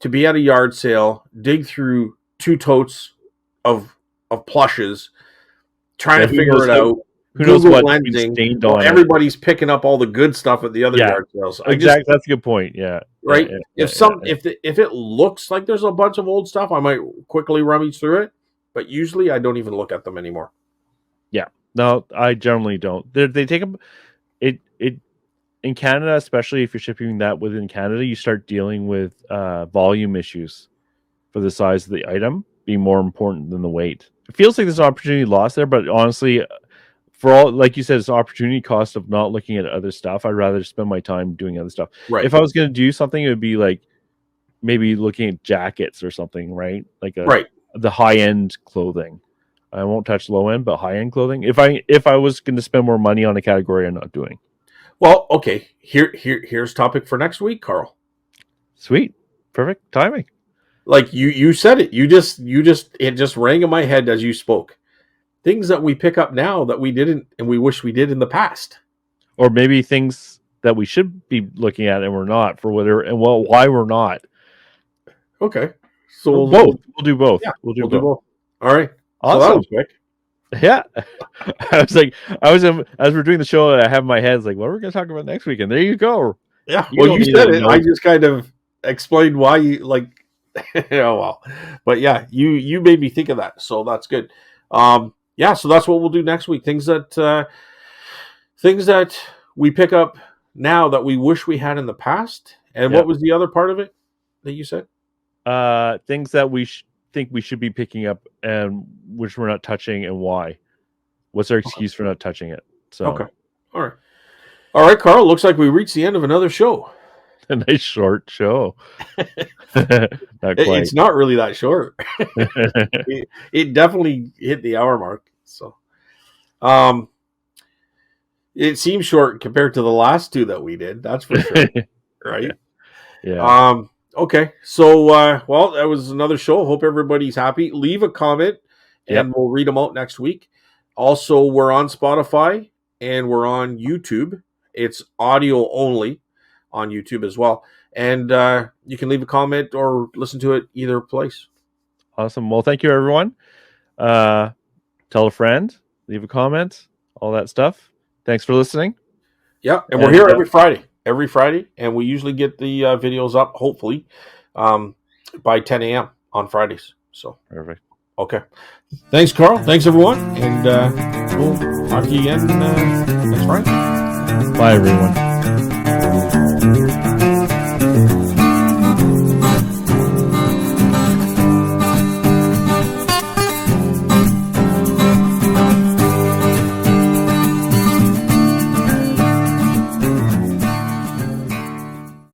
to be at a yard sale, dig through 2 totes of plushes, trying to figure it out. Who knows what stained on everybody's picking up all the good stuff at the other yard sales. Exactly, that's a good point. Yeah, right. If it looks like there's a bunch of old stuff, I might quickly rummage through it. But usually, I don't even look at them anymore. Yeah, no, I generally don't. They take them. It in Canada, especially if you're shipping that within Canada, you start dealing with volume issues for the size of the item being more important than the weight. It feels like there's an opportunity lost there, but honestly, for all, like you said, it's opportunity cost of not looking at other stuff. I'd rather spend my time doing other stuff. Right. If I was going to do something, it would be like maybe looking at jackets or something, right? Like the high end clothing. I won't touch low end, but high end clothing. If I was going to spend more money on a category I'm not doing. Well, okay. Here's topic for next week, Carl. Sweet, perfect timing. Like you said it. You just it just rang in my head as you spoke. Things that we pick up now that we didn't and we wish we did in the past. Or maybe things that we should be looking at and we're not for whatever, and why we're not. Okay. So we'll do both. Yeah, we'll do both. All right. Awesome. So that was quick. Yeah. As we're doing the show, I have in my head, like, what are we going to talk about next week? And there you go. Yeah. You said it. I just kind of explained why you like, oh, well, but yeah, you made me think of that. So that's good. Yeah. So that's what we'll do next week. Things that we pick up now that we wish we had in the past. And what was the other part of it that you said? Things that we think we should be picking up and which we're not touching, and why. What's our excuse for not touching it? So okay. All right, Carl. Looks like we reached the end of another show. A nice short show. It's not really that short. it definitely hit the hour mark. So it seems short compared to the last 2 that we did, that's for sure. Right? Yeah. Okay, so well, that was another show. Hope everybody's happy. Leave a comment, and we'll read them out next week. Also, we're on Spotify and we're on YouTube, It's audio only on YouTube as well. And you can leave a comment or listen to it either place. Awesome. Well, thank you, everyone. Tell a friend, leave a comment, all that stuff. Thanks for listening. Yeah, and we're here every Friday, and we usually get the videos up, hopefully, by 10 a.m. on Fridays. So Perfect. Okay. Thanks, Carl. Thanks, everyone. And we'll talk to you again next Friday. Bye, everyone.